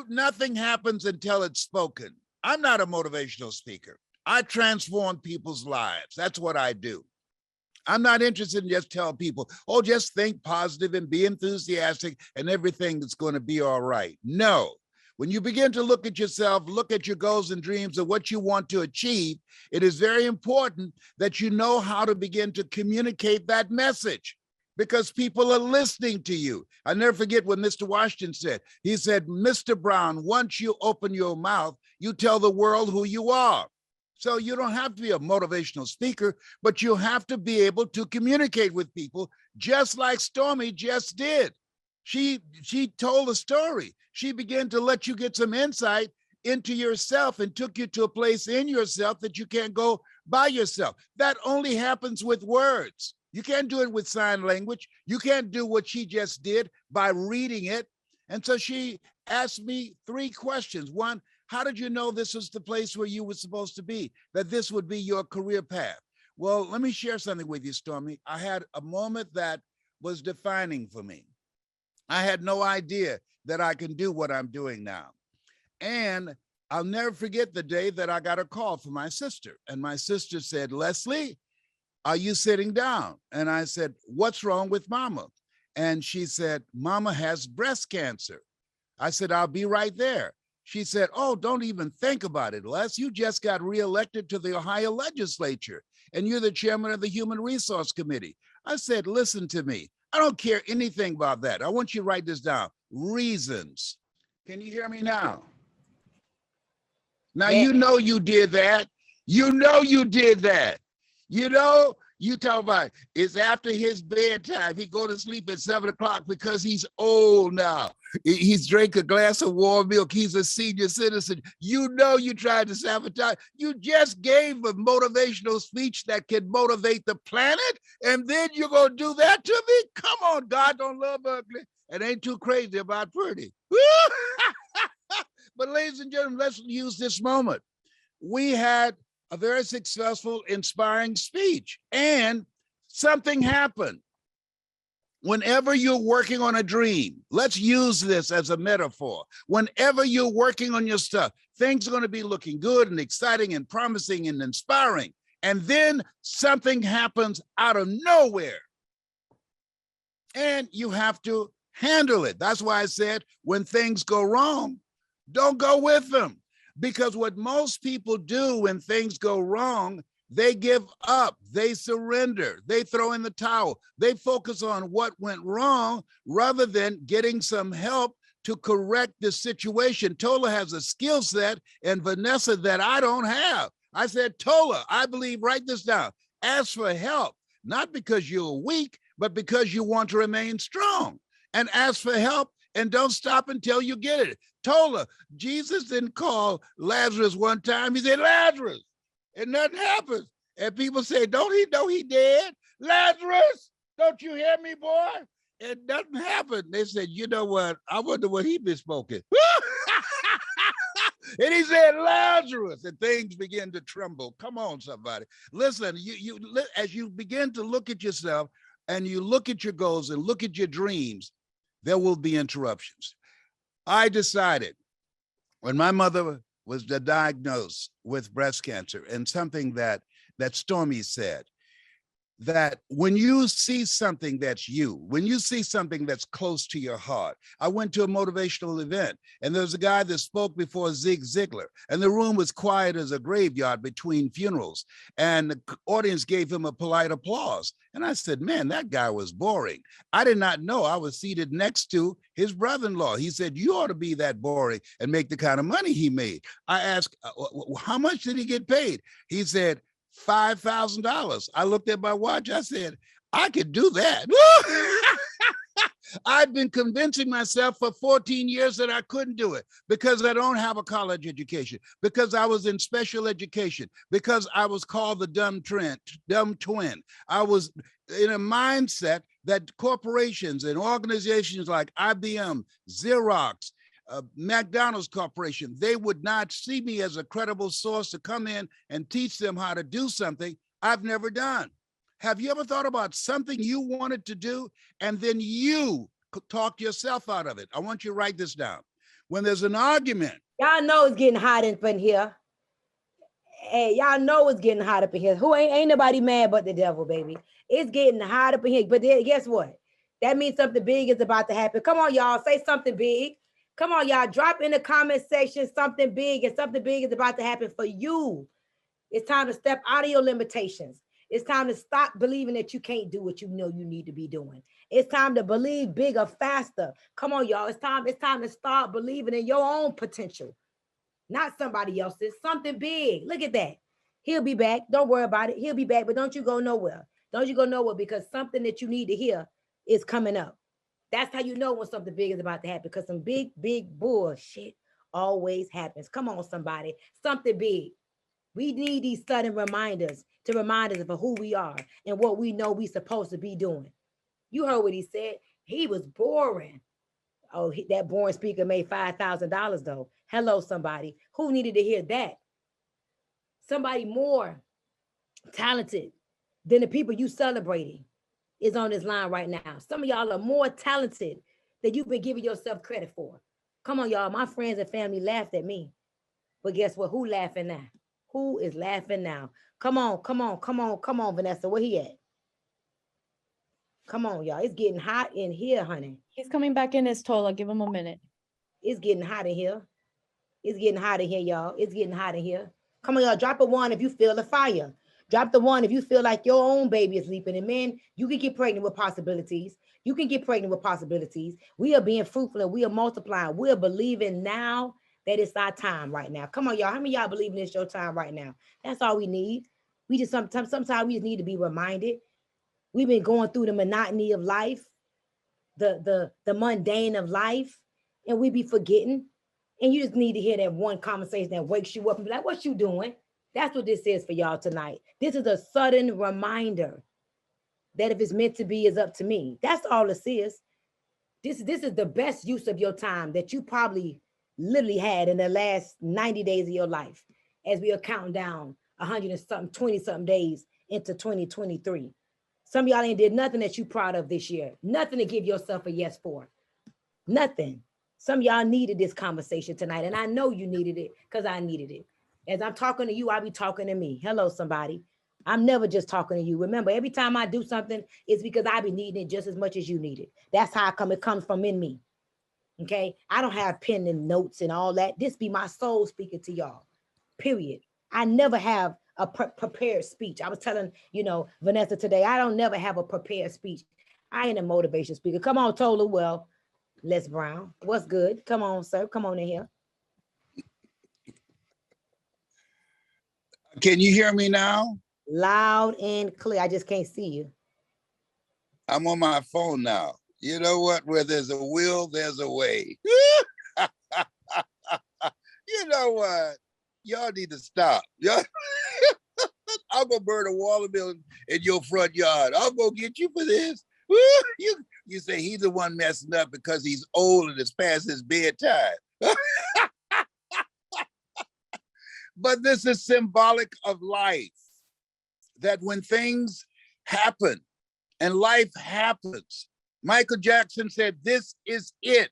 Nothing happens until it's spoken. I'm not a motivational speaker. I transform people's lives. That's what I do. I'm not interested in just telling people, oh, just think positive and be enthusiastic and everything is going to be all right. No. When you begin to look at yourself, look at your goals and dreams and what you want to achieve, it is very important that you know how to begin to communicate that message, because people are listening to you. I never forget what Mr. Washington said. He said, Mr. Brown, once you open your mouth, you tell the world who you are. So you don't have to be a motivational speaker, but you have to be able to communicate with people, just like Stormy just did. She told a story. She began to let you get some insight into yourself and took you to a place in yourself that you can't go by yourself. That only happens with words. You can't do it with sign language. You can't do what she just did by reading it. And so she asked me 3 questions. One, how did you know this was the place where you were supposed to be, that this would be your career path? Well, let me share something with you, Stormy. I had a moment that was defining for me. I had no idea that I can do what I'm doing now. And I'll never forget the day that I got a call from my sister. And my sister said, Leslie, are you sitting down? And I said, what's wrong with Mama? And she said, Mama has breast cancer. I said, I'll be right there. She said, oh, don't even think about it, Les. You just got reelected to the Ohio legislature, and you're the chairman of the Human Resource Committee. I said, listen to me. I don't care anything about that. I want you to write this down. Reasons. Can you hear me now? Now,
Yeah.
you know you did that. You know you did that. You know, you talk about it's after his bedtime. He go to sleep at 7 o'clock because he's old now. He's drank a glass of warm milk. He's a senior citizen. You know you tried to sabotage. You just gave a motivational speech that can motivate the planet, and then you're going to do that to me? Come on, God don't love ugly and ain't too crazy about pretty. But ladies and gentlemen, let's use this moment. We had a very successful, inspiring speech, and something happened. Whenever you're working on a dream, let's use this as a metaphor. Whenever you're working on your stuff, things are going to be looking good and exciting and promising and inspiring. And then something happens out of nowhere. And you have to handle it. That's why I said, when things go wrong, don't go with them. Because what most people do when things go wrong, they give up, they surrender, they throw in the towel, they focus on what went wrong rather than getting some help to correct the situation. Tola has a skill set, and Vanessa, that I don't have. I said, Tola, I believe, write this down. Ask for help, not because you're weak, but because you want to remain strong. And ask for help, and don't stop until you get it. Tola, Jesus didn't call Lazarus one time. He said, Lazarus, and nothing happens. And people say, don't he know he dead? Lazarus, don't you hear me, boy? And nothing happened. They said, you know what? I wonder what he been smoking. And he said, Lazarus, and things begin to tremble. Come on, somebody. Listen, as you begin to look at yourself and you look at your goals and look at your dreams, there will be interruptions. I decided when my mother was diagnosed with breast cancer, and something that Stormy said, that when you see something that's you, when you see something that's close to your heart. I went to a motivational event, and there was a guy that spoke before Zig Ziglar, and the room was quiet as a graveyard between funerals, and the audience gave him a polite applause. And I said, man, that guy was boring. I did not know I was seated next to his brother-in-law. He said, you ought to be that boring and make the kind of money he made. I asked, how much did he get paid? He said, $5,000. I looked at my watch. I said, I could do that. I've been convincing myself for 14 years that I couldn't do it because I don't have a college education, because I was in special education, because I was called the dumb twin. I was in a mindset that corporations and organizations like IBM, Xerox, McDonald's Corporation, they would not see me as a credible source to come in and teach them how to do something I've never done. Have you ever thought about something you wanted to do and then you talk yourself out of it. I want you to write this down. When there's an argument.
Y'all know it's getting hot up in here. Hey, y'all know it's getting hot up in here. Who ain't nobody mad but the devil, baby. It's getting hot up in here. But then, guess what? That means something big is about to happen. Come on, y'all. Say something big. Come on, y'all. Drop in the comment section something big, and something big is about to happen for you. It's time to step out of your limitations. It's time to stop believing that you can't do what you know you need to be doing. It's time to believe bigger, faster. Come on, y'all. It's time to start believing in your own potential, not somebody else's. Something big. Look at that. He'll be back. Don't worry about it. He'll be back, but don't you go nowhere. Don't you go nowhere, because something that you need to hear is coming up. That's how you know when something big is about to happen, because some big bullshit always happens. Come on, somebody. Something big. We need these sudden reminders to remind us of who we are and what we know we're supposed to be doing. You heard what he said. He was boring. Oh, that boring speaker made $5,000 though. Hello, somebody. Who needed to hear that? Somebody more talented than the people you celebrating is on this line right now. Some of y'all are more talented than you've been giving yourself credit for. Come on, y'all. My friends and family laughed at me. But guess what? Who laughing now? Who is laughing now? Come on, Vanessa. Where he at? Come on, y'all. It's getting hot in here, honey.
He's coming back in his Tola. Give him a minute.
It's getting hot in here. It's getting hot in here, y'all. It's getting hot in here. Come on, y'all. Drop a 1 if you feel the fire. Drop the 1 if you feel like your own baby is leaping. And men, you can get pregnant with possibilities. You can get pregnant with possibilities. We are being fruitful and we are multiplying. We are believing now that it's our time right now. Come on, y'all. How many of y'all believing it's your time right now? That's all we need. We just sometimes we just need to be reminded. We've been going through the monotony of life, the mundane of life, and we be forgetting. And you just need to hear that one conversation that wakes you up and be like, what you doing? That's what this is for y'all tonight. This is a sudden reminder that if it's meant to be, it's up to me. That's all this is. This is the best use of your time that you probably literally had in the last 90 days of your life, as we are counting down 100 and something, 20 something days into 2023. Some of y'all ain't did nothing that you proud of this year. Nothing to give yourself a yes for. Nothing. Some of y'all needed this conversation tonight, and I know you needed it because I needed it. As I'm talking to you, I be talking to me. Hello, somebody. I'm never just talking to you. Remember, every time I do something, it's because I be needing it just as much as you need it. That's how it comes from in me. Okay? I don't have pen and notes and all that. This be my soul speaking to y'all. Period. I never have a prepared speech. I was telling, Vanessa today, I don't never have a prepared speech. I ain't a motivation speaker. Come on, Tola. Well, Les Brown. What's good? Come on, sir. Come on in here.
Can you hear me now?
Loud and clear. I just can't see you.
I'm on my phone now. You know what? Where there's a will, there's a way. You know what? Y'all need to stop. I'm gonna burn a watermelon in your front yard. I'm gonna get you for this. You say he's the one messing up because he's old and it's past his bedtime. But this is symbolic of life. That when things happen and life happens, Michael Jackson said, this is it.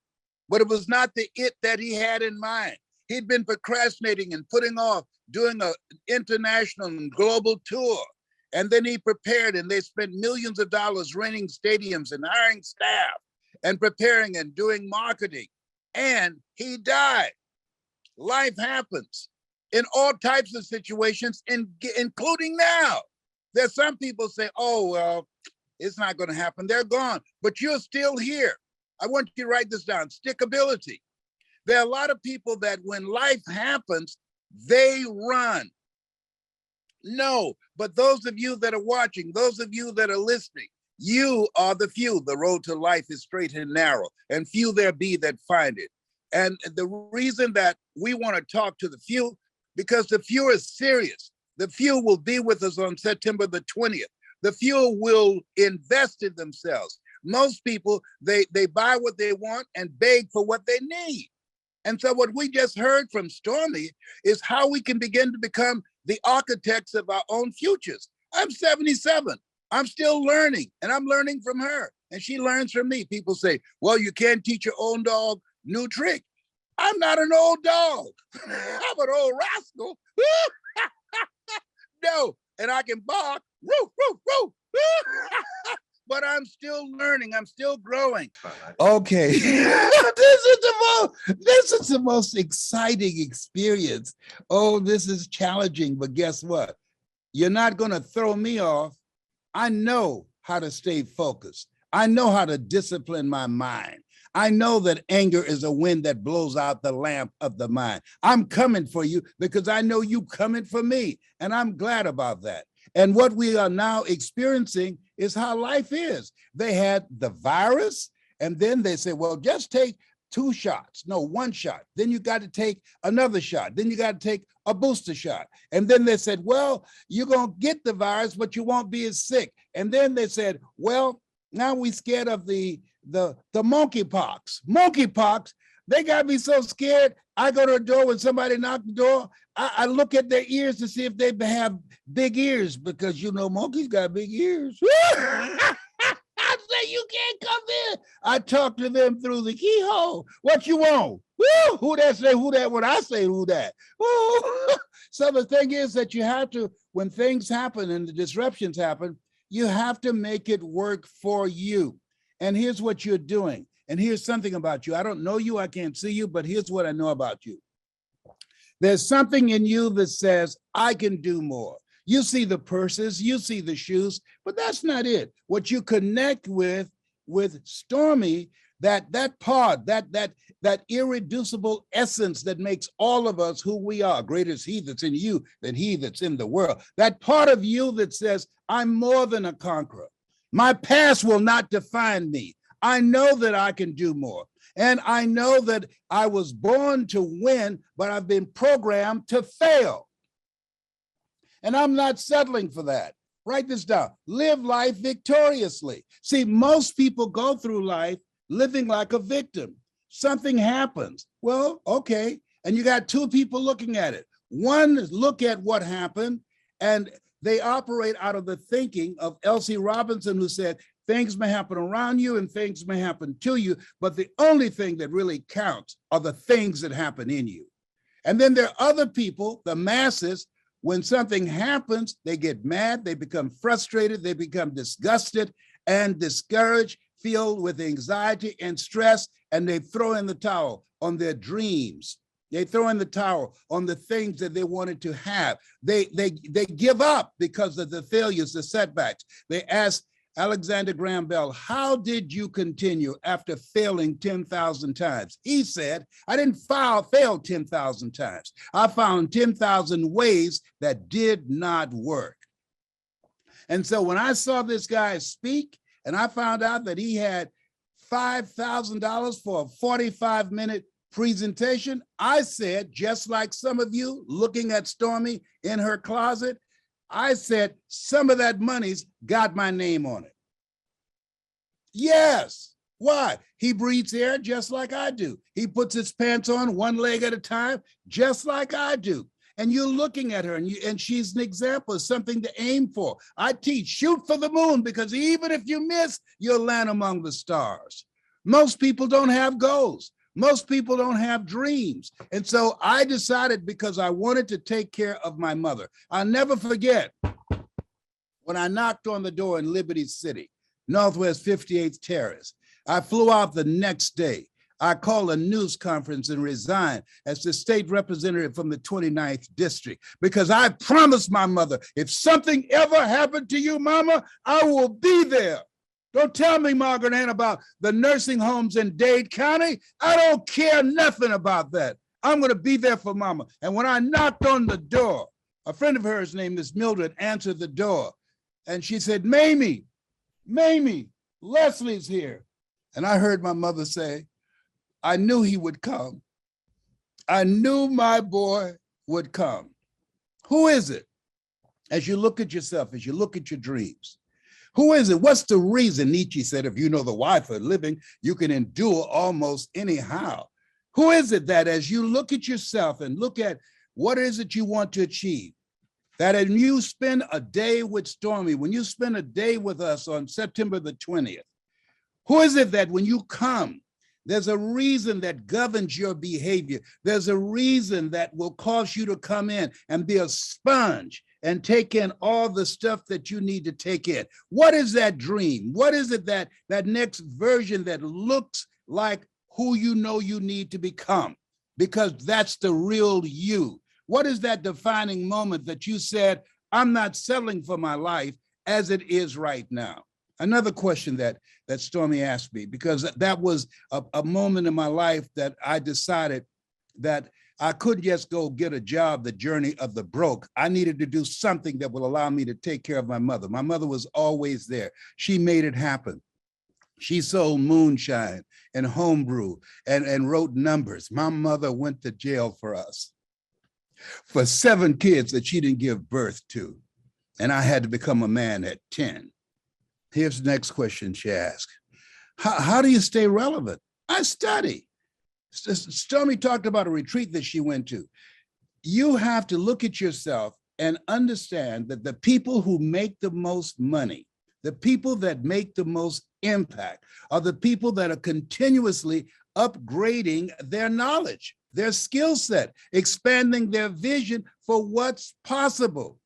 But it was not the it that he had in mind. He'd been procrastinating and putting off doing an international and global tour. And then he prepared, and they spent millions of dollars renting stadiums and hiring staff and preparing and doing marketing. And he died. Life happens in all types of situations, including now. There's some people say, oh, well, it's not going to happen. They're gone, but you're still here. I want you to write this down, stickability. There are a lot of people that when life happens, they run. No, but those of you that are watching, those of you that are listening, you are the few. The road to life is straight and narrow, and few there be that find it. And the reason that we want to talk to the few, because the few is serious. The few will be with us on September the 20th. The few will invest in themselves. Most people, they buy what they want and beg for what they need. And so what we just heard from Stormy is how we can begin to become the architects of our own futures. I'm 77. I'm still learning, and I'm learning from her. And she learns from me. People say, well, you can't teach your own dog new trick. I'm not an old dog. I'm an old rascal. No, and I can bark, woof, woof, woof. But I'm still learning. I'm still growing. Okay, this is the most exciting experience. Oh, this is challenging, but guess what? You're not going to throw me off. I know how to stay focused. I know how to discipline my mind. I know that anger is a wind that blows out the lamp of the mind. I'm coming for you because I know you coming for me, and I'm glad about that. And what we are now experiencing is how life is. They had the virus, and then they said, well, just take 2 shots. No, 1 shot. Then you got to take another shot. Then you got to take a booster shot. And then they said, well, you're going to get the virus, but you won't be as sick. And then they said, well, now we're scared of the monkeypox. Monkeypox, they got me so scared. I go to the door when somebody knocks the door. I look at their ears to see if they have big ears because, you know, monkeys got big ears. I say, you can't come in. I talk to them through the keyhole. What you want? Woo! Who that say who that when I say who that? Woo! So the thing is that you have to, when things happen and the disruptions happen, you have to make it work for you. And here's what you're doing. And here's something about you. I don't know you, I can't see you, but here's what I know about you. There's something in you that says, I can do more. You see the purses, you see the shoes, but that's not it. What you connect with Stormy, that part, that irreducible essence that makes all of us who we are. Greater is he that's in you than he that's in the world. That part of you that says, I'm more than a conqueror. My past will not define me. I know that I can do more. And I know that I was born to win, but I've been programmed to fail. And I'm not settling for that. Write this down. Live life victoriously. See, most people go through life living like a victim. Something happens. Well, okay. And you got 2 people looking at it. One look at what happened, and they operate out of the thinking of Elsie Robinson, who said, things may happen around you and things may happen to you, but the only thing that really counts are the things that happen in you. And then there are other people, the masses, when something happens, they get mad, they become frustrated, they become disgusted and discouraged, filled with anxiety and stress, and they throw in the towel on their dreams. They throw in the towel on the things that they wanted to have. They give up because of the failures, the setbacks. They ask Alexander Graham Bell, how did you continue after failing 10,000 times? He said, I didn't fail 10,000 times. I found 10,000 ways that did not work. And so when I saw this guy speak, and I found out that he had $5,000 for a 45-minute presentation, I said, just like some of you looking at Stormy in her closet, I said, some of that money's got my name on it. Yes. Why? He breathes air just like I do. He puts his pants on 1 leg at a time, just like I do. And you're looking at her, and she's an example of something to aim for. I teach, shoot for the moon, because even if you miss, you'll land among the stars. Most people don't have goals. Most people don't have dreams. And so I decided, because I wanted to take care of my mother. I'll never forget when I knocked on the door in Liberty City, Northwest 58th Terrace. I flew out the next day. I called a news conference and resigned as the state representative from the 29th district, because I promised my mother, if something ever happened to you, mama, I will be there. Don't tell me, Margaret Ann, about the nursing homes in Dade County. I don't care nothing about that. I'm going to be there for mama. And when I knocked on the door, a friend of hers named Miss Mildred answered the door. And she said, Mamie, Leslie's here. And I heard my mother say, I knew he would come. I knew my boy would come. Who is it? As you look at yourself, as you look at your dreams, who is it? What's the reason? Nietzsche said, if you know the why for living, you can endure almost anyhow. Who is it that as you look at yourself and look at what is it you want to achieve, that when you spend a day with Stormy, when you spend a day with us on September the 20th, Who is it that when you come, there's a reason that governs your behavior. There's a reason that will cause you to come in and be a sponge and take in all the stuff that you need to take in. What is that dream? What is it that next version that looks like who you know you need to become? Because that's the real you. What is that defining moment that you said, I'm not settling for my life as it is right now? Another question that Stormy asked me, because that was a moment in my life that I decided that I couldn't just go get a job, the journey of the broke. I needed to do something that will allow me to take care of my mother. My mother was always there. She made it happen. She sold moonshine and homebrew and wrote numbers. My mother went to jail for us, for 7 kids that she didn't give birth to. And I had to become a man at 10. Here's the next question she asked. How do you stay relevant? I study. Stormy talked about a retreat that she went to. You have to look at yourself and understand that the people who make the most money, the people that make the most impact, are the people that are continuously upgrading their knowledge, their skill set, expanding their vision for what's possible.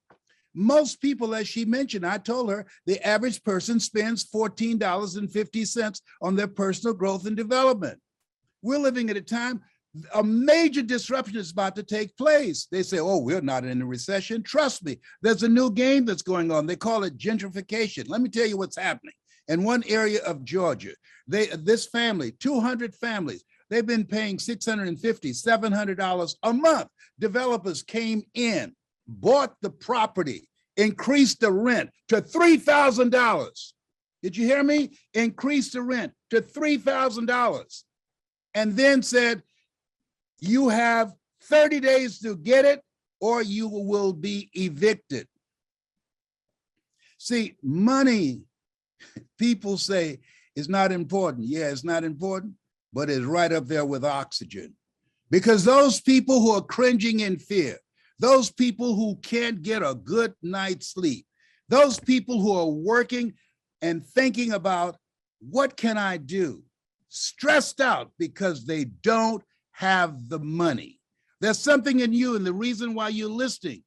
Most people, as she mentioned, I told her, the average person spends $14.50 on their personal growth and development. We're living at a time, a major disruption is about to take place. They say, oh, we're not in a recession. Trust me, there's a new game that's going on. They call it gentrification. Let me tell you what's happening. In one area of Georgia, this family, 200 families, they've been paying $650, $700 a month. Developers came in, bought the property, increased the rent to $3,000. Did you hear me? Increased the rent to $3,000. And then said, you have 30 days to get it or you will be evicted. See, money, people say, is not important. Yeah, it's not important, but it's right up there with oxygen. Because those people who are cringing in fear, those people who can't get a good night's sleep, those people who are working and thinking about, what can I do? Stressed out because they don't have the money. There's something in you, and the reason why you're listening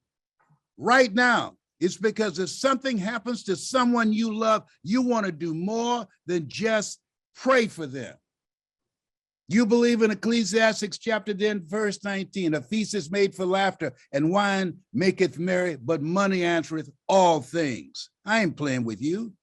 right now is because if something happens to someone you love, you want to do more than just pray for them. You believe in Ecclesiastes chapter 10, verse 19, a feast is made for laughter and wine maketh merry, but money answereth all things. I ain't playing with you.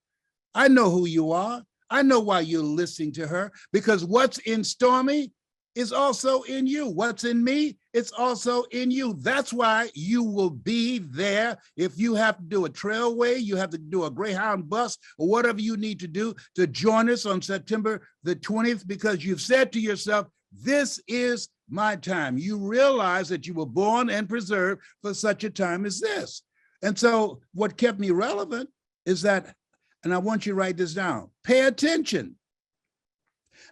I know who you are. I know why you're listening to her, because what's in Stormy is also in you. What's in me, it's also in you. That's why you will be there. If you have to do a trailway, you have to do a Greyhound bus, or whatever you need to do to join us on September the 20th, because you've said to yourself, this is my time. You realize that you were born and preserved for such a time as this. And so what kept me relevant is that, and I want you to write this down, pay attention.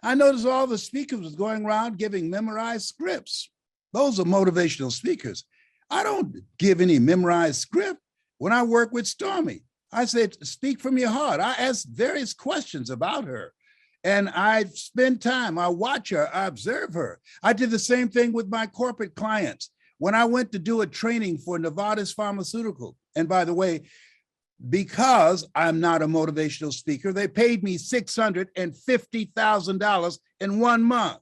I noticed all the speakers was going around giving memorized scripts. Those are motivational speakers. I don't give any memorized script. When I work with Stormy, I said, speak from your heart. I ask various questions about her, and I spend time. I watch her, I observe her. I did the same thing with my corporate clients. When I went to do a training for Novartis Pharmaceutical, and by the way, because I'm not a motivational speaker, they paid me $650,000 in 1 month.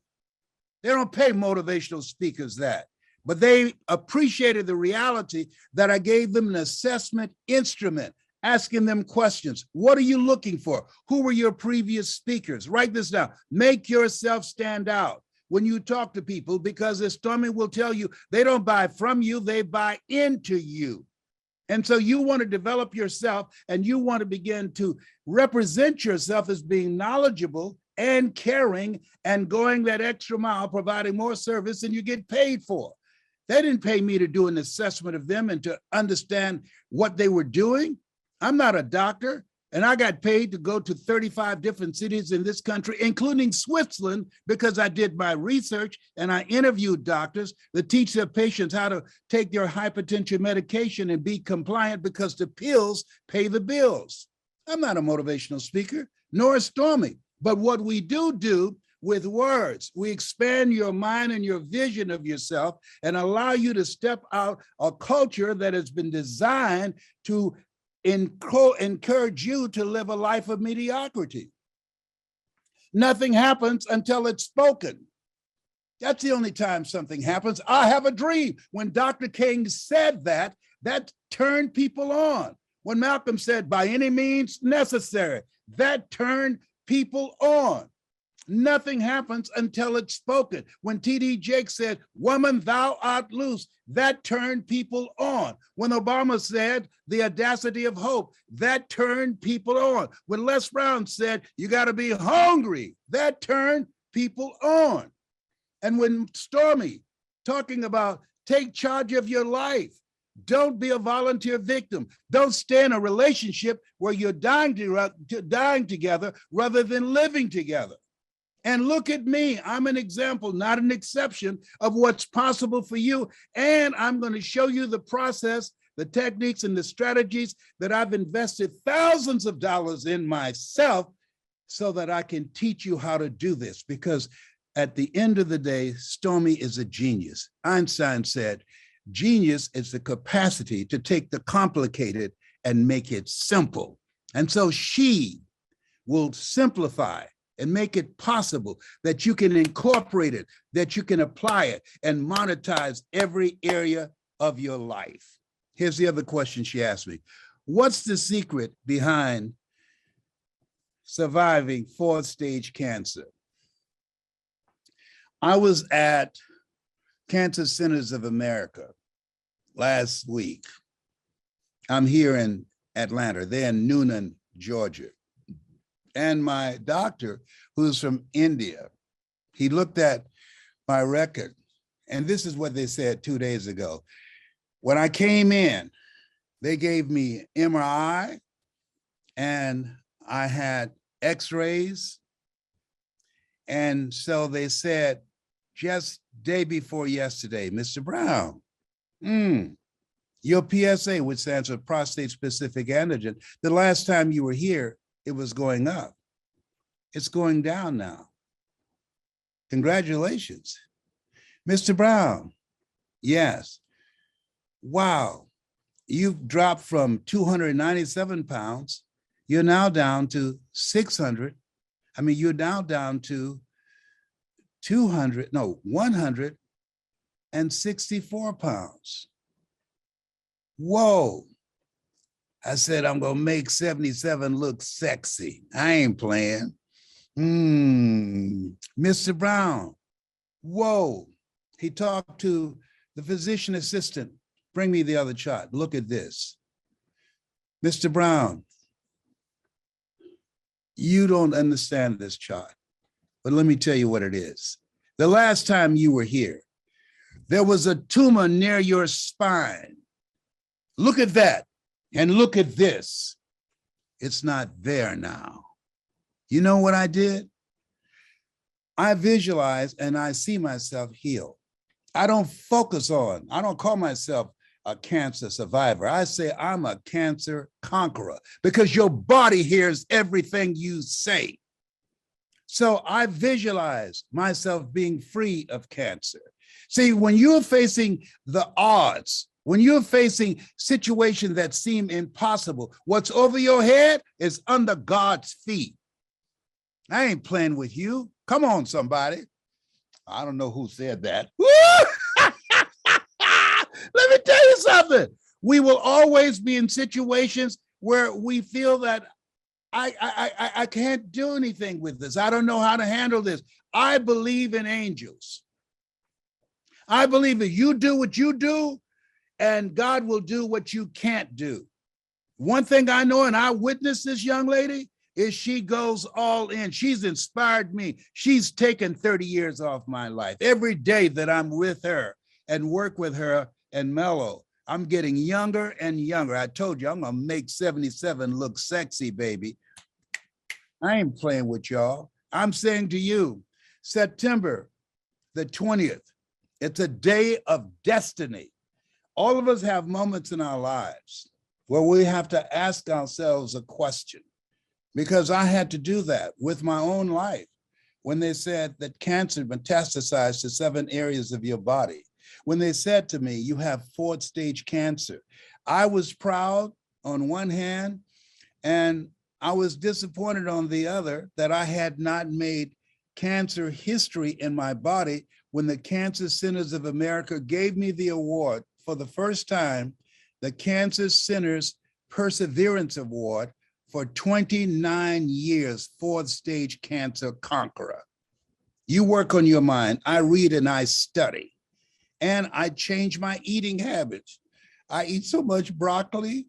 They don't pay motivational speakers that, but they appreciated the reality that I gave them an assessment instrument, asking them questions. What are you looking for? Who were your previous speakers? Write this down. Make yourself stand out when you talk to people, because as Stormy will tell you, they don't buy from you, they buy into you. And so you want to develop yourself, and you want to begin to represent yourself as being knowledgeable and caring and going that extra mile, providing more service than you get paid for. They didn't pay me to do an assessment of them and to understand what they were doing. I'm not a doctor, and I got paid to go to 35 different cities in this country, including Switzerland, because I did my research and I interviewed doctors that teach their patients how to take their hypertension medication and be compliant, because the pills pay the bills. I'm not a motivational speaker, nor is Stormy. But what we do with words, we expand your mind and your vision of yourself and allow you to step out a culture that has been designed to encourage you to live a life of mediocrity. Nothing happens until it's spoken. That's the only time something happens. I have a dream. When Dr. King said that, that turned people on. When Malcolm said, by any means necessary, that turned people on. Nothing happens until it's spoken. When T.D. Jakes said, woman, thou art loose, that turned people on. When Obama said, the audacity of hope, that turned people on. When Les Brown said, you got to be hungry, that turned people on. And when Stormy talking about take charge of your life, don't be a volunteer victim. Don't stay in a relationship where you're dying together rather than living together. And look at me, I'm an example, not an exception of what's possible for you. And I'm going to show you the process, the techniques and the strategies that I've invested thousands of dollars in myself so that I can teach you how to do this. Because at the end of the day, Stormy is a genius. Einstein said, genius is the capacity to take the complicated and make it simple. And so she will simplify and make it possible that you can incorporate it, that you can apply it and monetize every area of your life. Here's the other question she asked me. What's the secret behind surviving fourth-stage cancer? I was at Cancer Centers of America last week. I'm here in Atlanta. They're in Noonan, Georgia. And my doctor, who's from India, he looked at my record, and this is what they said 2 days ago. When I came in, they gave me MRI, and I had x-rays. And so they said, just day before yesterday, Mr. Brown, your PSA, which stands for prostate-specific antigen, the last time you were here, it was going up. It's going down now. Congratulations. Mr. Brown, yes. Wow, you've dropped from 297 pounds. You're now down to 600. I mean, you're now down to 164 pounds. Whoa. I said, I'm gonna make 77 look sexy. I ain't playing. Mr. Brown, whoa. He talked to the physician assistant. Bring me the other chart. Look at this. Mr. Brown, you don't understand this chart, but let me tell you what it is. The last time you were here, there was a tumor near your spine. Look at that. And look at this. It's not there now. You know what I did? I visualize and I see myself heal. I don't call myself a cancer survivor. I say I'm a cancer conqueror because your body hears everything you say. So I visualize myself being free of cancer. See, when you're facing the odds, when you're facing situations that seem impossible, what's over your head is under God's feet. I ain't playing with you. Come on, somebody. I don't know who said that. Let me tell you something. We will always be in situations where we feel that I can't do anything with this. I don't know how to handle this. I believe in angels. I believe that you do what you do, and God will do what you can't do. One thing I know, and I witnessed this young lady, is she goes all in. She's inspired me. She's taken 30 years off my life. Every day that I'm with her and work with her and mellow, I'm getting younger and younger. I told you, I'm gonna make 77 look sexy, baby. I ain't playing with y'all. I'm saying to you, September the 20th, it's a day of destiny. All of us have moments in our lives where we have to ask ourselves a question. because I had to do that with my own life. When they said that cancer metastasized to 7 areas of your body, when they said to me, you have 4th stage cancer, I was proud on one hand, and I was disappointed on the other that I had not made cancer history in my body when the Cancer Centers of America gave me the award for the first time, the Cancer Centers Perseverance Award for 29 years, 4th stage cancer conqueror. You work on your mind. I read and I study, and I change my eating habits. I eat so much broccoli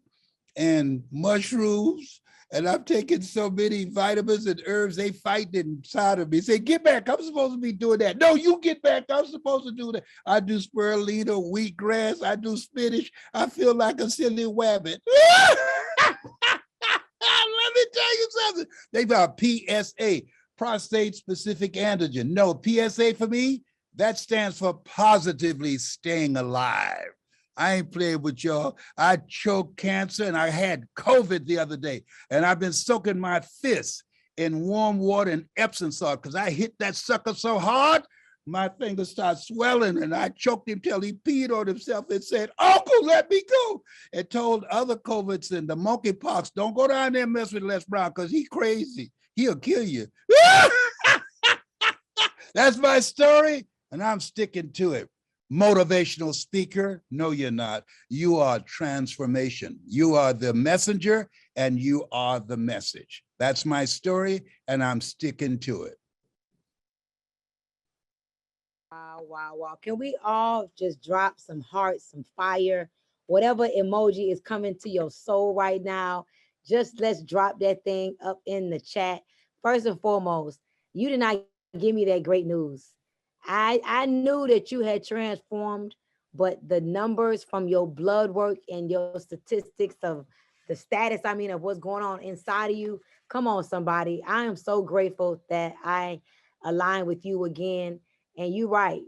and mushrooms, and I'm taking so many vitamins and herbs, they fight inside of me. Say, get back, I'm supposed to be doing that. No, you get back, I'm supposed to do that. I do spirulina, wheatgrass, I do spinach. I feel like a silly wabbit. Let me tell you something. They got PSA, prostate specific antigen. No, PSA for me, that stands for positively staying alive. I ain't playing with y'all. I choked cancer and I had COVID the other day. And I've been soaking my fists in warm water and Epsom salt because I hit that sucker so hard, my fingers start swelling, and I choked him till he peed on himself and said, Uncle, let me go. And told other COVIDs and the monkeypox, don't go down there and mess with Les Brown because he's crazy. He'll kill you. That's my story, and I'm sticking to it. Motivational speaker? No, you're not. You are transformation. You are the messenger and you are the message. That's my story, and I'm sticking to it.
Wow, wow, wow. Can we all just drop some hearts, some fire, whatever emoji is coming to your soul right now? Just let's drop that thing up in the chat. First and foremost, you did not give me that great news. I knew that you had transformed, but the numbers from your blood work and your statistics of the status, I mean, of what's going on inside of you. Come on, somebody. I am so grateful that I align with you again. And you right.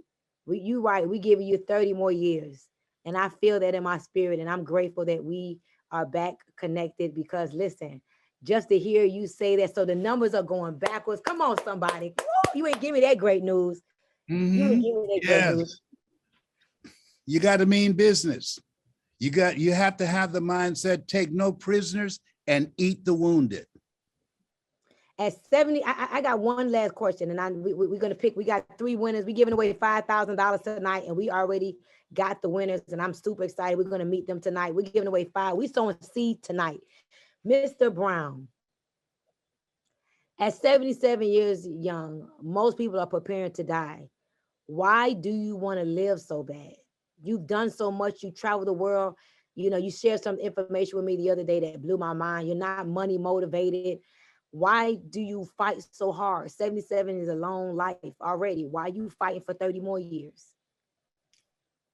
You right. We giving you 30 more years. And I feel that in my spirit. And I'm grateful that we are back connected because listen, just to hear you say that. So the numbers are going backwards. Come on, somebody. Woo, you ain't give me that great news. You ain't give me that great news.
You got to mean business. You have to have the mindset, take no prisoners and eat the wounded.
At 70, I got one last question, and we're gonna pick. We got 3 winners. We're giving away $5,000 tonight, and we already got the winners, and I'm super excited. We're gonna meet them tonight. We're giving away 5. We sowing seed tonight. Mr. Brown, at 77 years young, most people are preparing to die. Why do you want to live so bad? You've done so much. You travel the world. You know, you shared some information with me the other day that blew my mind. You're not money motivated. Why do you fight so hard? 77 is a long life already. Why are you fighting for 30 more years?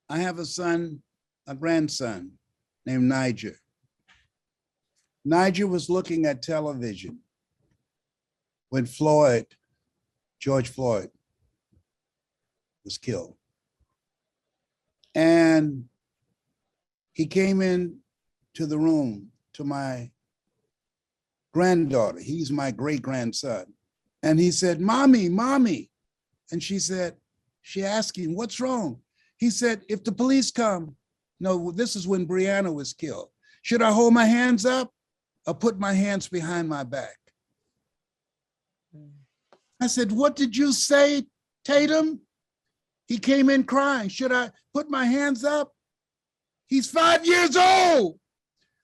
I have a grandson named Niger. Niger was looking at television when George Floyd was killed. And he came in to the room to my granddaughter. He's my great-grandson. And he said, Mommy, Mommy. And she asked him, what's wrong? He said, if the police come, no, this is when Breonna was killed. Should I hold my hands up or put my hands behind my back? I said, what did you say, Tatum? He came in crying. Should I put my hands up? He's 5 years old.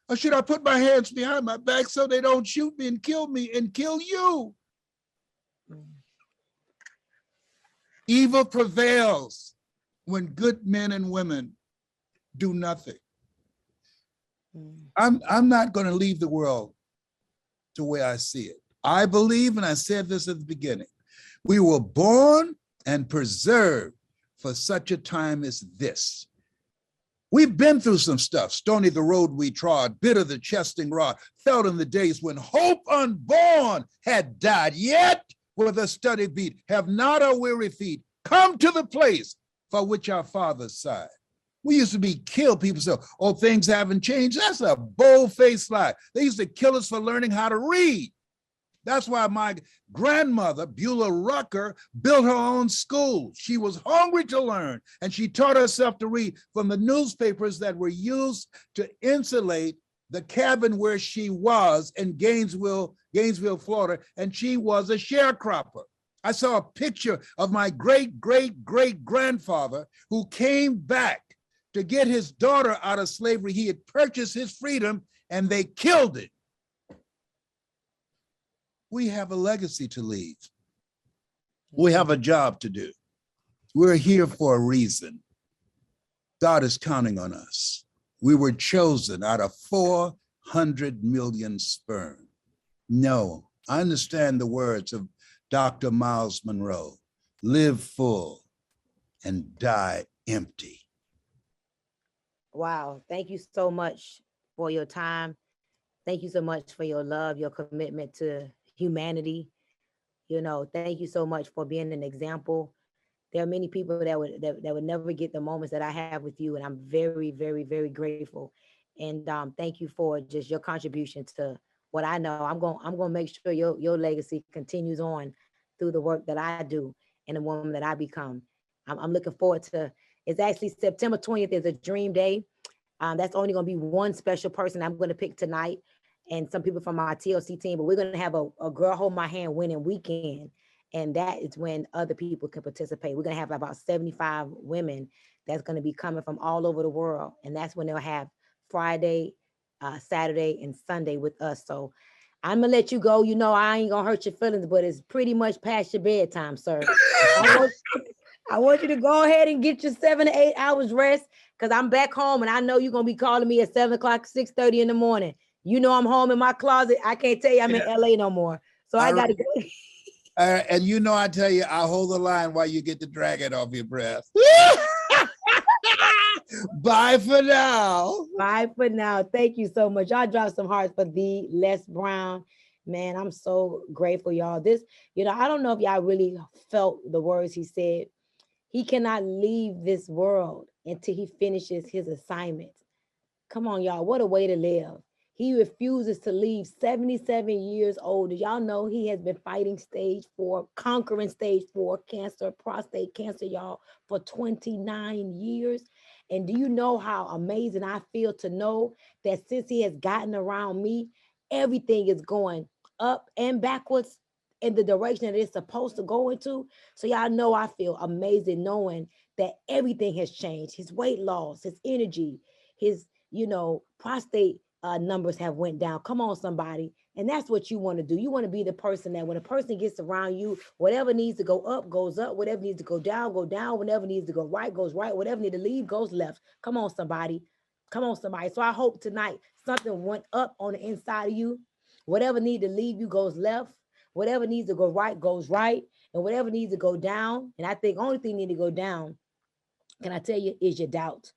Or should I put my hands behind my back so they don't shoot me and kill you? Evil prevails when good men and women do nothing. I'm not going to leave the world the way I see it. I believe, and I said this at the beginning, we were born and preserved for such a time as this. We've been through some stuff. Stony the road we trod, bitter the chesting rod, felt in the days when hope unborn had died. Yet with a steady beat, have not our weary feet come to the place for which our fathers sighed. We used to be killed. People say, oh, things haven't changed. That's a bold-faced lie. They used to kill us for learning how to read. That's why my grandmother, Beulah Rucker, built her own school. She was hungry to learn, and she taught herself to read from the newspapers that were used to insulate the cabin where she was in Gainesville, Florida, and she was a sharecropper. I saw a picture of my great-great-great-grandfather who came back to get his daughter out of slavery. He had purchased his freedom, and they killed it. We have a legacy to leave. We have a job to do. We're here for a reason. God is counting on us. We were chosen out of 400 million sperm. No, I understand the words of Dr. Miles Monroe. Live full and die empty.
Wow. Thank you so much for your time. Thank you so much for your love, your commitment to humanity. You know, thank you so much for being an example. There are many people that would never get the moments that I have with you, and I'm very, very, very grateful. And thank you for just your contribution to what I know. I'm gonna make sure your legacy continues on through the work that I do and the woman that I become. I'm looking forward to. It's actually September 20th is a dream day. That's only going to be one special person I'm going to pick tonight, and some people from my TLC team, but we're going to have a Girl Hold My Hand winning weekend. And that is when other people can participate. We're going to have about 75 women that's going to be coming from all over the world. And that's when they'll have Friday, Saturday, and Sunday with us. So I'm going to let you go. You know, I ain't going to hurt your feelings, but it's pretty much past your bedtime, sir. I want you to go ahead and get your 7 to 8 hours rest, because I'm back home and I know you're going to be calling me at 7 o'clock, 6:30 in the morning. You know, I'm home in my closet. I can't tell you I'm in LA no more. So I got to go.
And you know, I tell you, I'll hold the line while you get the dragon off your breath. Bye for now.
Bye for now. Thank you so much. Y'all drop some hearts for the Les Brown. Man, I'm so grateful, y'all. This, you know, I don't know if y'all really felt the words he said. He cannot leave this world until he finishes his assignment. Come on, y'all. What a way to live. He refuses to leave. 77 years old. Do y'all know he has been fighting stage 4, conquering stage 4 cancer, prostate cancer, y'all, for 29 years? And do you know how amazing I feel to know that since he has gotten around me, everything is going up and backwards in the direction that it's supposed to go into? So y'all know I feel amazing knowing that everything has changed. His weight loss, his energy, his, you know, prostate numbers have went down. Come on, somebody. And that's what you want to do. You want to be the person that when a person gets around you, whatever needs to go up, goes up. Whatever needs to go down, whatever needs to go right, goes right. Whatever needs to leave, goes left. Come on, somebody. Come on, somebody. So I hope tonight something went up on the inside of you. Whatever needs to leave you goes left. Whatever needs to go right, goes right. And whatever needs to go down, and I think only thing need to go down, can I tell you, is your doubt.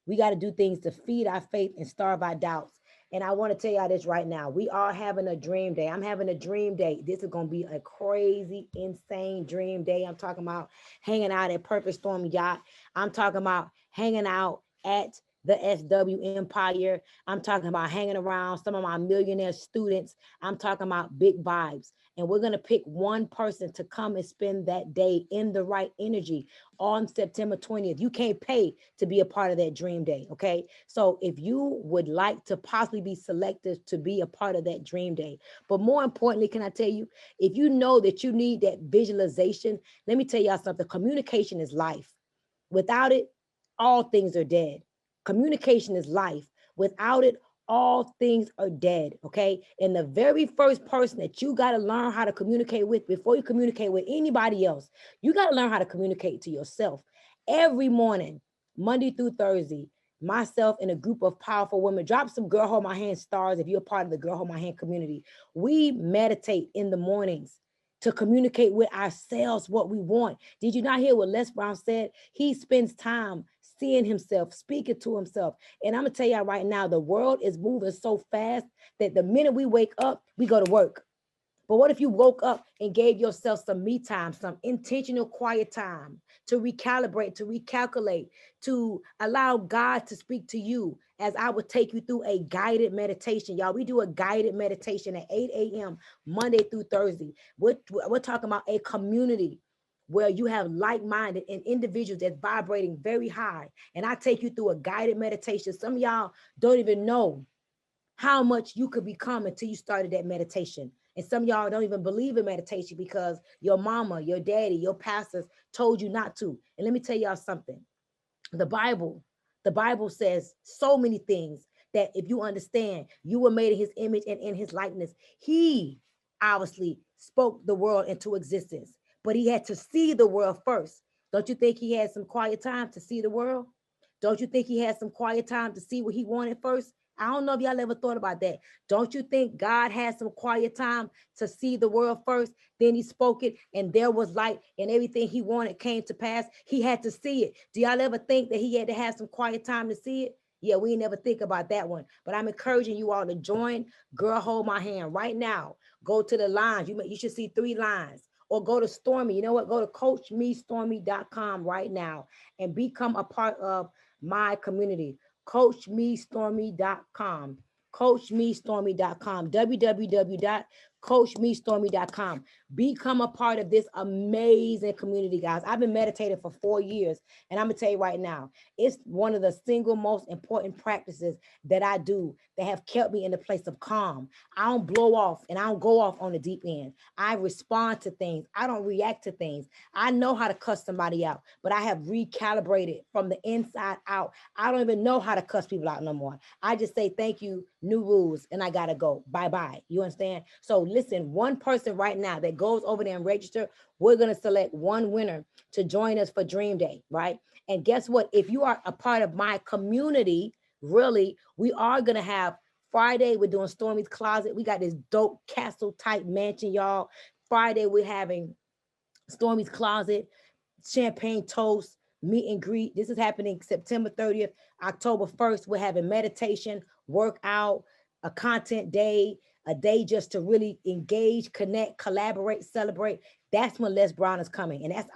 We got to do things to feed our faith and starve our doubts. And I want to tell y'all this right now. We are having a dream day. I'm having a dream day. This is going to be a crazy, insane dream day. I'm talking about hanging out at Perfect Storm Yacht. I'm talking about hanging out at the SW Empire. I'm talking about hanging around some of my millionaire students. I'm talking about big vibes. And we're going to pick one person to come and spend that day in the right energy on September 20th. You can't pay to be a part of that dream day, okay? So if you would like to possibly be selected to be a part of that dream day, but more importantly, can I tell you, if you know that you need that visualization, let me tell y'all something. Communication is life. Without it, all things are dead. Communication is life. Without it, all things are dead, okay? And the very first person that you got to learn how to communicate with before you communicate with anybody else, you got to learn how to communicate to yourself. Every morning, Monday through Thursday, myself and a group of powerful women, drop some Girl Hold My Hand stars if you're a part of the Girl Hold My Hand community. We meditate in the mornings to communicate with ourselves what we want. Did you not hear what Les Brown said? He spends time seeing himself, speaking to himself. And I'm gonna tell y'all right now, the world is moving so fast that the minute we wake up, we go to work. But what if you woke up and gave yourself some me time, some intentional quiet time to recalibrate, to recalculate, to allow God to speak to you as I would take you through a guided meditation. Y'all, we do a guided meditation at 8 a.m. Monday through Thursday. We're talking about a community where you have like-minded and individuals that's vibrating very high. And I take you through a guided meditation. Some of y'all don't even know how much you could become until you started that meditation. And some of y'all don't even believe in meditation because your mama, your daddy, your pastors told you not to. And let me tell y'all something. The Bible, the Bible says so many things that if you understand, you were made in his image and in his likeness. He obviously spoke the world into existence, but he had to see the world first. Don't you think he had some quiet time to see the world? Don't you think he had some quiet time to see what he wanted first? I don't know if y'all ever thought about that. Don't you think God had some quiet time to see the world first? Then he spoke it and there was light and everything he wanted came to pass. He had to see it. Do y'all ever think that he had to have some quiet time to see it? Yeah, we never think about that one. But I'm encouraging you all to join Girl Hold My Hand right now. Go to the lines. You should see 3 lines. Or go to Stormy. You know what? Go to coachmestormy.com right now and become a part of my community. Coachmestormy.com. Coachmestormy.com. www.coachmestormy.com. Become a part of this amazing community, guys. I've been meditating for 4 years, and I'm gonna tell you right now, it's one of the single most important practices that I do that have kept me in a place of calm. I don't blow off and I don't go off on the deep end. I respond to things. I don't react to things. I know how to cuss somebody out, but I have recalibrated from the inside out. I don't even know how to cuss people out no more. I just say, thank you, new rules, and I gotta go. Bye-bye. You understand? So listen, one person right now that goes over there and register, we're gonna select one winner to join us for Dream Day, right? And guess what? If you are a part of my community, really, we are gonna have Friday, we're doing Stormy's Closet. We got this dope castle type mansion, y'all. Friday, we're having Stormy's Closet, champagne toast, meet and greet. This is happening September 30th, October 1st. We're having meditation, workout, a content day, a day just to really engage, connect, collaborate, celebrate. That's when Les Brown is coming. And that's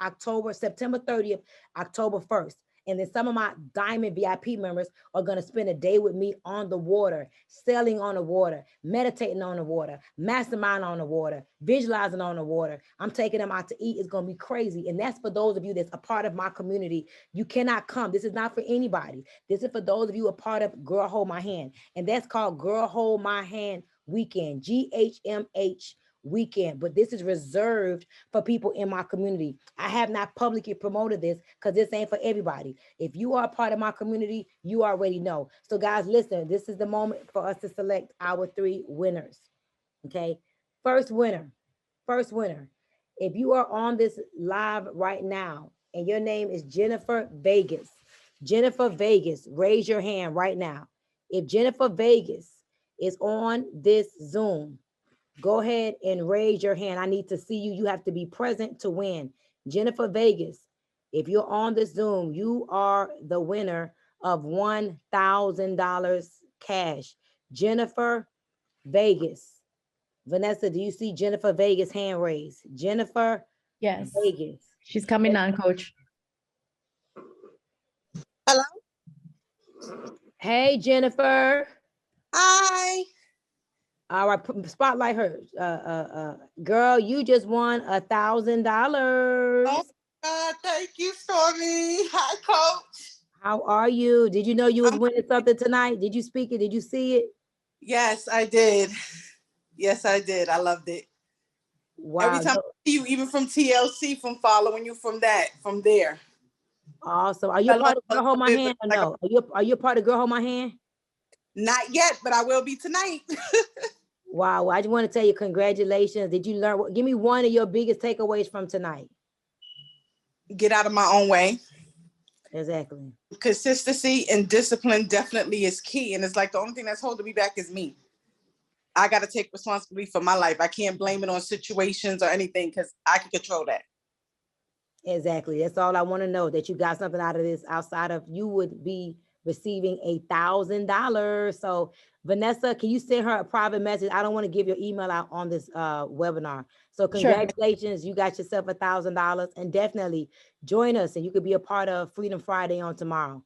September 30th, October 1st. And then some of my Diamond VIP members are going to spend a day with me on the water, sailing on the water, meditating on the water, mastermind on the water, visualizing on the water. I'm taking them out to eat. It's going to be crazy. And that's for those of you that's a part of my community. You cannot come. This is not for anybody. This is for those of you a part of Girl Hold My Hand. And that's called Girl Hold My Hand Weekend, GHMH weekend, but this is reserved for people in my community. I have not publicly promoted this because this ain't for everybody. If you are a part of my community, you already know. So guys, listen, this is the moment for us to select our 3 winners. Okay, first winner. If you are on this live right now and your name is Jennifer Vegas, raise your hand right now. If Jennifer Vegas is on this Zoom, go ahead and raise your hand. I need to see you. You have to be present to win. Jennifer Vegas, if you're on this Zoom, you are the winner of $1,000 cash. Jennifer Vegas. Vanessa, do you see Jennifer Vegas hand raised? Jennifer
Yes.
Vegas.
She's coming on, coach.
Hello.
Hey, Jennifer.
Hi.
All right, spotlight her. Girl, you just won $1,000.
Oh God, thank you, Stormy. Hi, Coach.
How are you? Did you know you was winning something tonight? Did you speak it? Did you see it?
Yes, I did. Yes, I did. I loved it.
Wow.
Every time I see you, even from TLC, from following you from there.
Awesome. Are you a part of Girl Hold My Hand or no? Are you a part of Girl Hold My Hand?
Not yet, but I will be tonight.
Wow. I just want to tell you congratulations. Did you learn? Give me one of your biggest takeaways from tonight.
Get out of my own way.
Exactly.
Consistency and discipline definitely is key. And it's like the only thing that's holding me back is me. I got to take responsibility for my life. I can't blame it on situations or anything because I can control that.
Exactly. That's all I want to know, that you got something out of this outside of you would be receiving $1,000. So Vanessa, can you send her a private message? I don't want to give your email out on this webinar. So congratulations, sure. You got yourself $1,000 and definitely join us and you could be a part of Freedom Friday on tomorrow.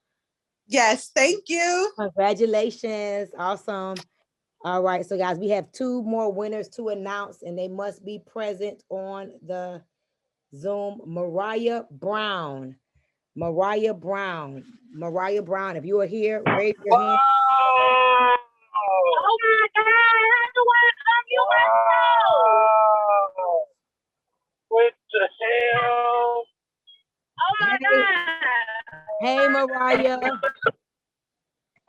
Yes, thank you.
Congratulations. Awesome. All right. So guys, we have 2 more winners to announce, and they must be present on the Zoom. Mariah Brown. Mariah Brown. Mariah Brown. If you are here, raise your hand.
Oh my God, how do I come you wow. What the hell? Oh my God.
Hey, Mariah.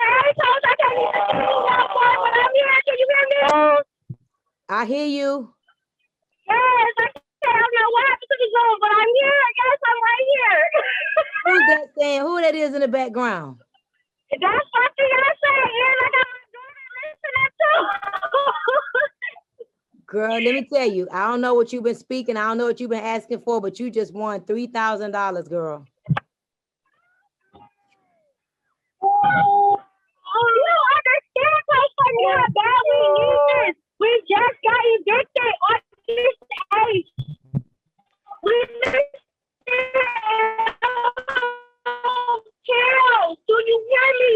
Hey, Coach, I can't hear you that far, but I'm here. Can you hear me?
I hear you.
Yes, I don't know what happened to the Zoom, but I'm here. Yes, I'm right here.
Who's that saying? Who that is in the background?
That's something I say, and I got my daughter listening too.
Girl, let me tell you, I don't know what you've been speaking. I don't know what you've been asking for, but you just won $3,000, girl.
Oh, you understand, Coach, how bad we need this. We just got evicted on this age. We chill. Do you hear me?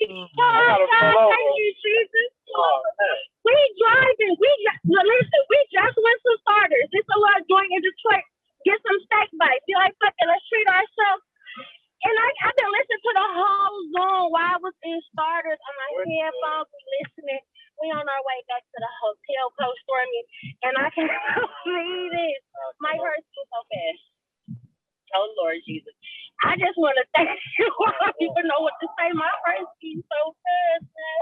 Thank you, Jesus. We driving. Listen, we just went to Starters. It's a lot of joint in Detroit. Get some steak bites. Be like, fuck it, let's treat ourselves. And I've been listening to the whole Zoom while I was in Starters on my headphones, listening. We on our way back to the hotel, Coach Stormy, and I can't believe it. My heart is so fast. Oh Lord Jesus. I just want to thank you. I don't even know what to say. My heart is so fast, man.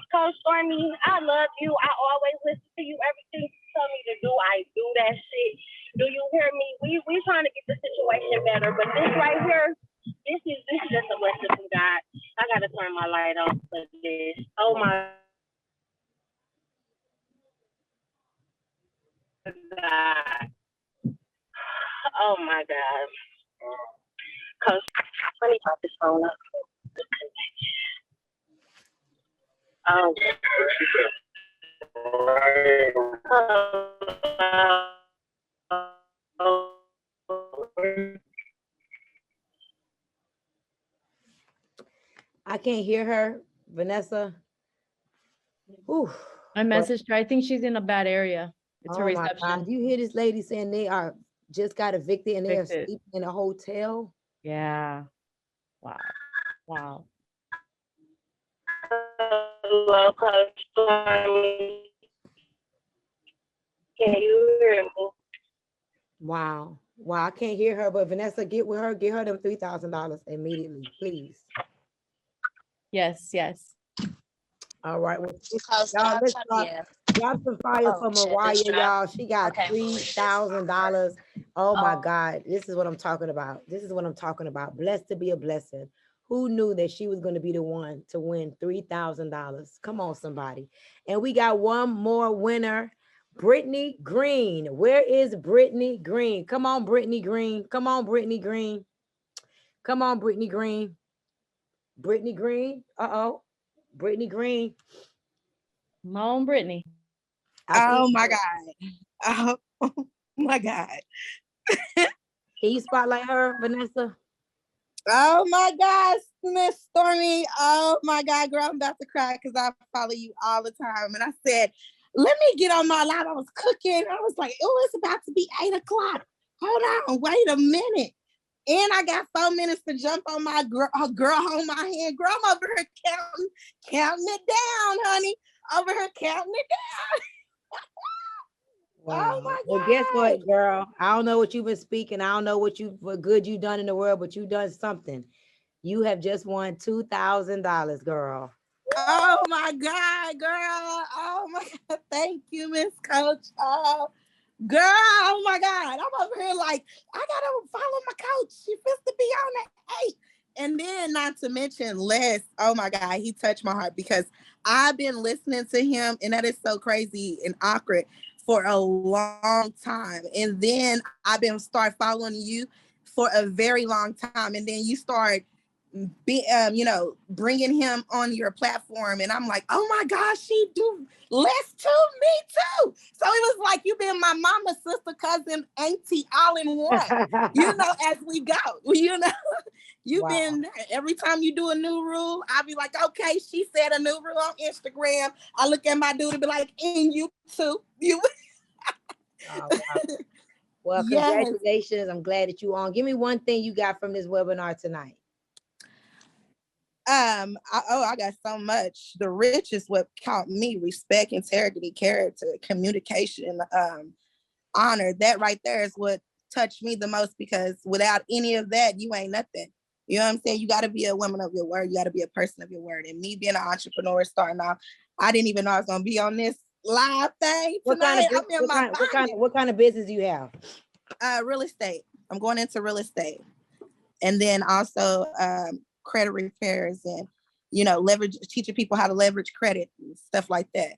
Coach Stormy, I love you. I always listen to you. Everything you tell me to do, I do that shit. Do you hear me? We trying to get the situation better, but this right here, this is just a blessing from God. I gotta turn my light on for this. Oh my God. Oh my God. Coach, let me pop this phone up.
I can't hear her, Vanessa. Ooh.
I messaged her. I think she's in a bad area. It's her
Oh my God.
reception.
You hear this lady saying they are just got evicted and they are
Evicted.
sleeping in a hotel?
Yeah. Wow. Wow.
Hello, Coach Stormy. Can you hear me?
Wow. Wow. I can't hear her, but Vanessa, get with her. Get her them $3,000 immediately, please.
Yes, yes.
All right. Well,
Because
y'all, let's drop some fire
Oh,
for
shit,
Mariah,
this drop.
y'all. She got
Okay.
$3,000. Oh my
Oh.
God. This is what I'm talking about. This is what I'm talking about. Blessed to be a blessing. Who knew that she was going to be the one to win $3,000? Come on, somebody. And we got one more winner, Brittany Green. Where is Brittany Green? Come on, Brittany Green. Come on, Brittany Green. Come on, Brittany Green. Brittany Green. Uh-oh. Brittany Green.
My own Brittany.
Oh my God. Oh my God.
Can you spotlight her, Vanessa?
Oh my God, Miss Stormy. Oh my God, girl, I'm about to cry because I follow you all the time. And I said, let me get on my live. I was cooking. I was like, oh, it's about to be 8 o'clock. Hold on, wait a minute. And I got 4 minutes to jump on my girl on my hand. Girl, I'm over here counting it down, honey. Over here counting it down.
Wow.
Oh my
Well,
God.
guess what, girl? I don't know what you've been speaking. I don't know what good you've done in the world, but you've done something. You have just won $2,000, girl.
Oh my God, girl. Oh my God. Thank you, Miss Coach. Oh, girl. Oh my God. I'm over here like, I gotta follow my coach. She supposed to be on that 8. And then not to mention Les. Oh my God. He touched my heart because I've been listening to him, and that is so crazy and awkward for a long time. And then I've been start following you for a very long time. And then you start bringing him on your platform, and I'm like, oh my gosh, she do less to me too. So it was like you being my mama, sister, cousin, auntie, all in one. As we go, You've been, every time you do a new rule, I'll be like, okay, she said a new rule on Instagram. I look at my dude and be like, and you too. You.
Oh, wow. Well,
Yes.
congratulations. I'm glad that you on. Give me one thing you got from this webinar tonight.
I got so much. The rich is what taught me respect, integrity, character, communication, honor. That right there is what touched me the most, because without any of that, you ain't nothing. You know what I'm saying? You got to be a woman of your word. You got to be a person of your word. And me being an entrepreneur starting off, I didn't even know I was going to be on this live thing tonight.
What kind of business do you have?
Real estate. I'm going into real estate. And then also credit repairs and, leverage, teaching people how to leverage credit and stuff like that.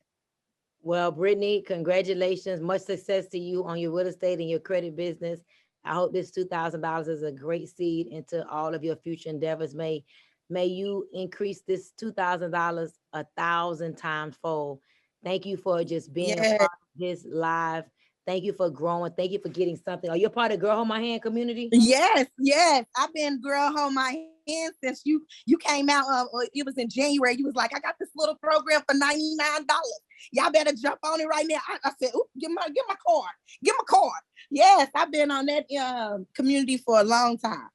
Well, Brittany, congratulations. Much success to you on your real estate and your credit business. I hope this $2,000 is a great seed into all of your future endeavors. May you increase this $2,000 1,000 times fold. Thank you for just being a part of this live. Thank you for growing. Thank you for getting something. Are you a part of Girl Hold My Hand community?
Yes. I've been Girl Hold My Hand since you came out. It was in January. You was like, I got this little program for $99. Y'all better jump on it right now. I said, "Ooh, give my card. Give my card." Yes, I've been on that community for a long time.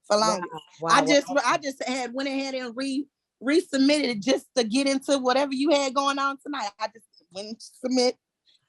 Wow. I just had went ahead and resubmitted it just to get into whatever you had going on tonight. I just went and submit.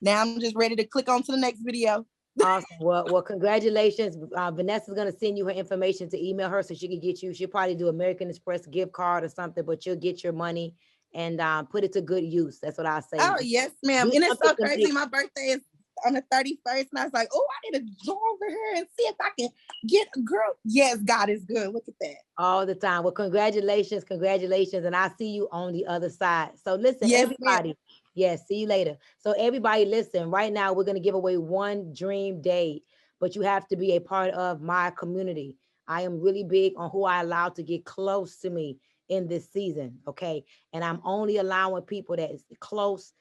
Now I'm just ready to click on to the next video.
Awesome. Well, congratulations. Vanessa's going to send you her information to email her so she can get you. She'll probably do American Express gift card or something, but you'll get your money and put it to good use. That's what I say.
Oh, yes, ma'am. And it's so crazy. My birthday is on the 31st. And I was like, oh, I need to go over here and see if I can get a girl. Yes, God is good. Look at that.
All the time. Well, congratulations. And I'll see you on the other side. So listen,
yes,
everybody. Ma'am. Yes, see you later. So everybody listen, right now we're going to give away one dream date, but you have to be a part of my community. I am really big on who I allow to get close to me in this season, okay? And I'm only allowing people that is close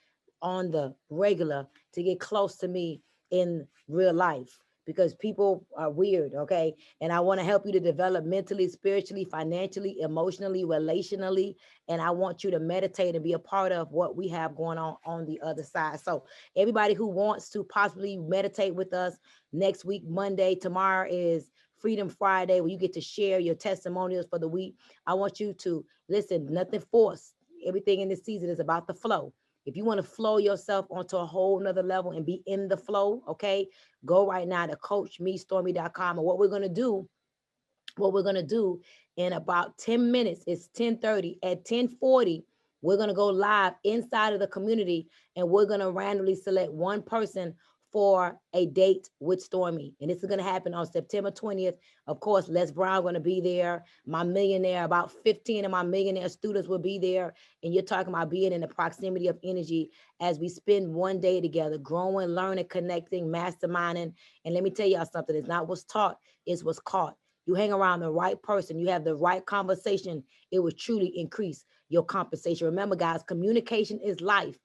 on the regular to get close to me in real life, because people are weird, okay? And I want to help you to develop mentally, spiritually, financially, emotionally, relationally. And I want you to meditate and be a part of what we have going on the other side. So everybody who wants to possibly meditate with us next week, Monday, tomorrow is Freedom Friday, where you get to share your testimonials for the week. I want you to listen, nothing forced. Everything in this season is about the flow. If you want to flow yourself onto a whole nother level and be in the flow, okay, go right now to coachmestormy.com. And what we're going to do in about 10 minutes, it's 10:30. At 10:40, we're going to go live inside of the community, and we're going to randomly select one person for a date with Stormy. And this is going to happen on September 20th. Of course, Les Brown going to be there. My millionaire, about 15 of my millionaire students will be there. And you're talking about being in the proximity of energy as we spend one day together, growing, learning, connecting, masterminding. And let me tell y'all something. It's not what's taught, it's what's caught. You hang around the right person, you have the right conversation, it will truly increase your compensation. Remember, guys, communication is life.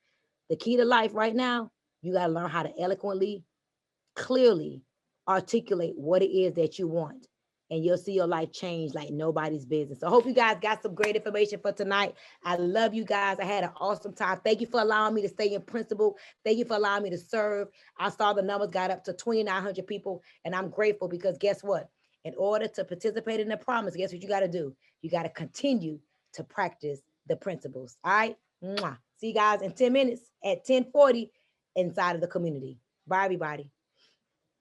The key to life right now, you got to learn how to eloquently, clearly articulate what it is that you want. And you'll see your life change like nobody's business. So I hope you guys got some great information for tonight. I love you guys. I had an awesome time. Thank you for allowing me to stay in principle. Thank you for allowing me to serve. I saw the numbers got up to 2,900 people, and I'm grateful because guess what? In order to participate in the promise, guess what you got to do? You got to continue to practice the principles. All right? Mwah. See you guys in 10 minutes at 10:40 inside of the community. Bye, everybody.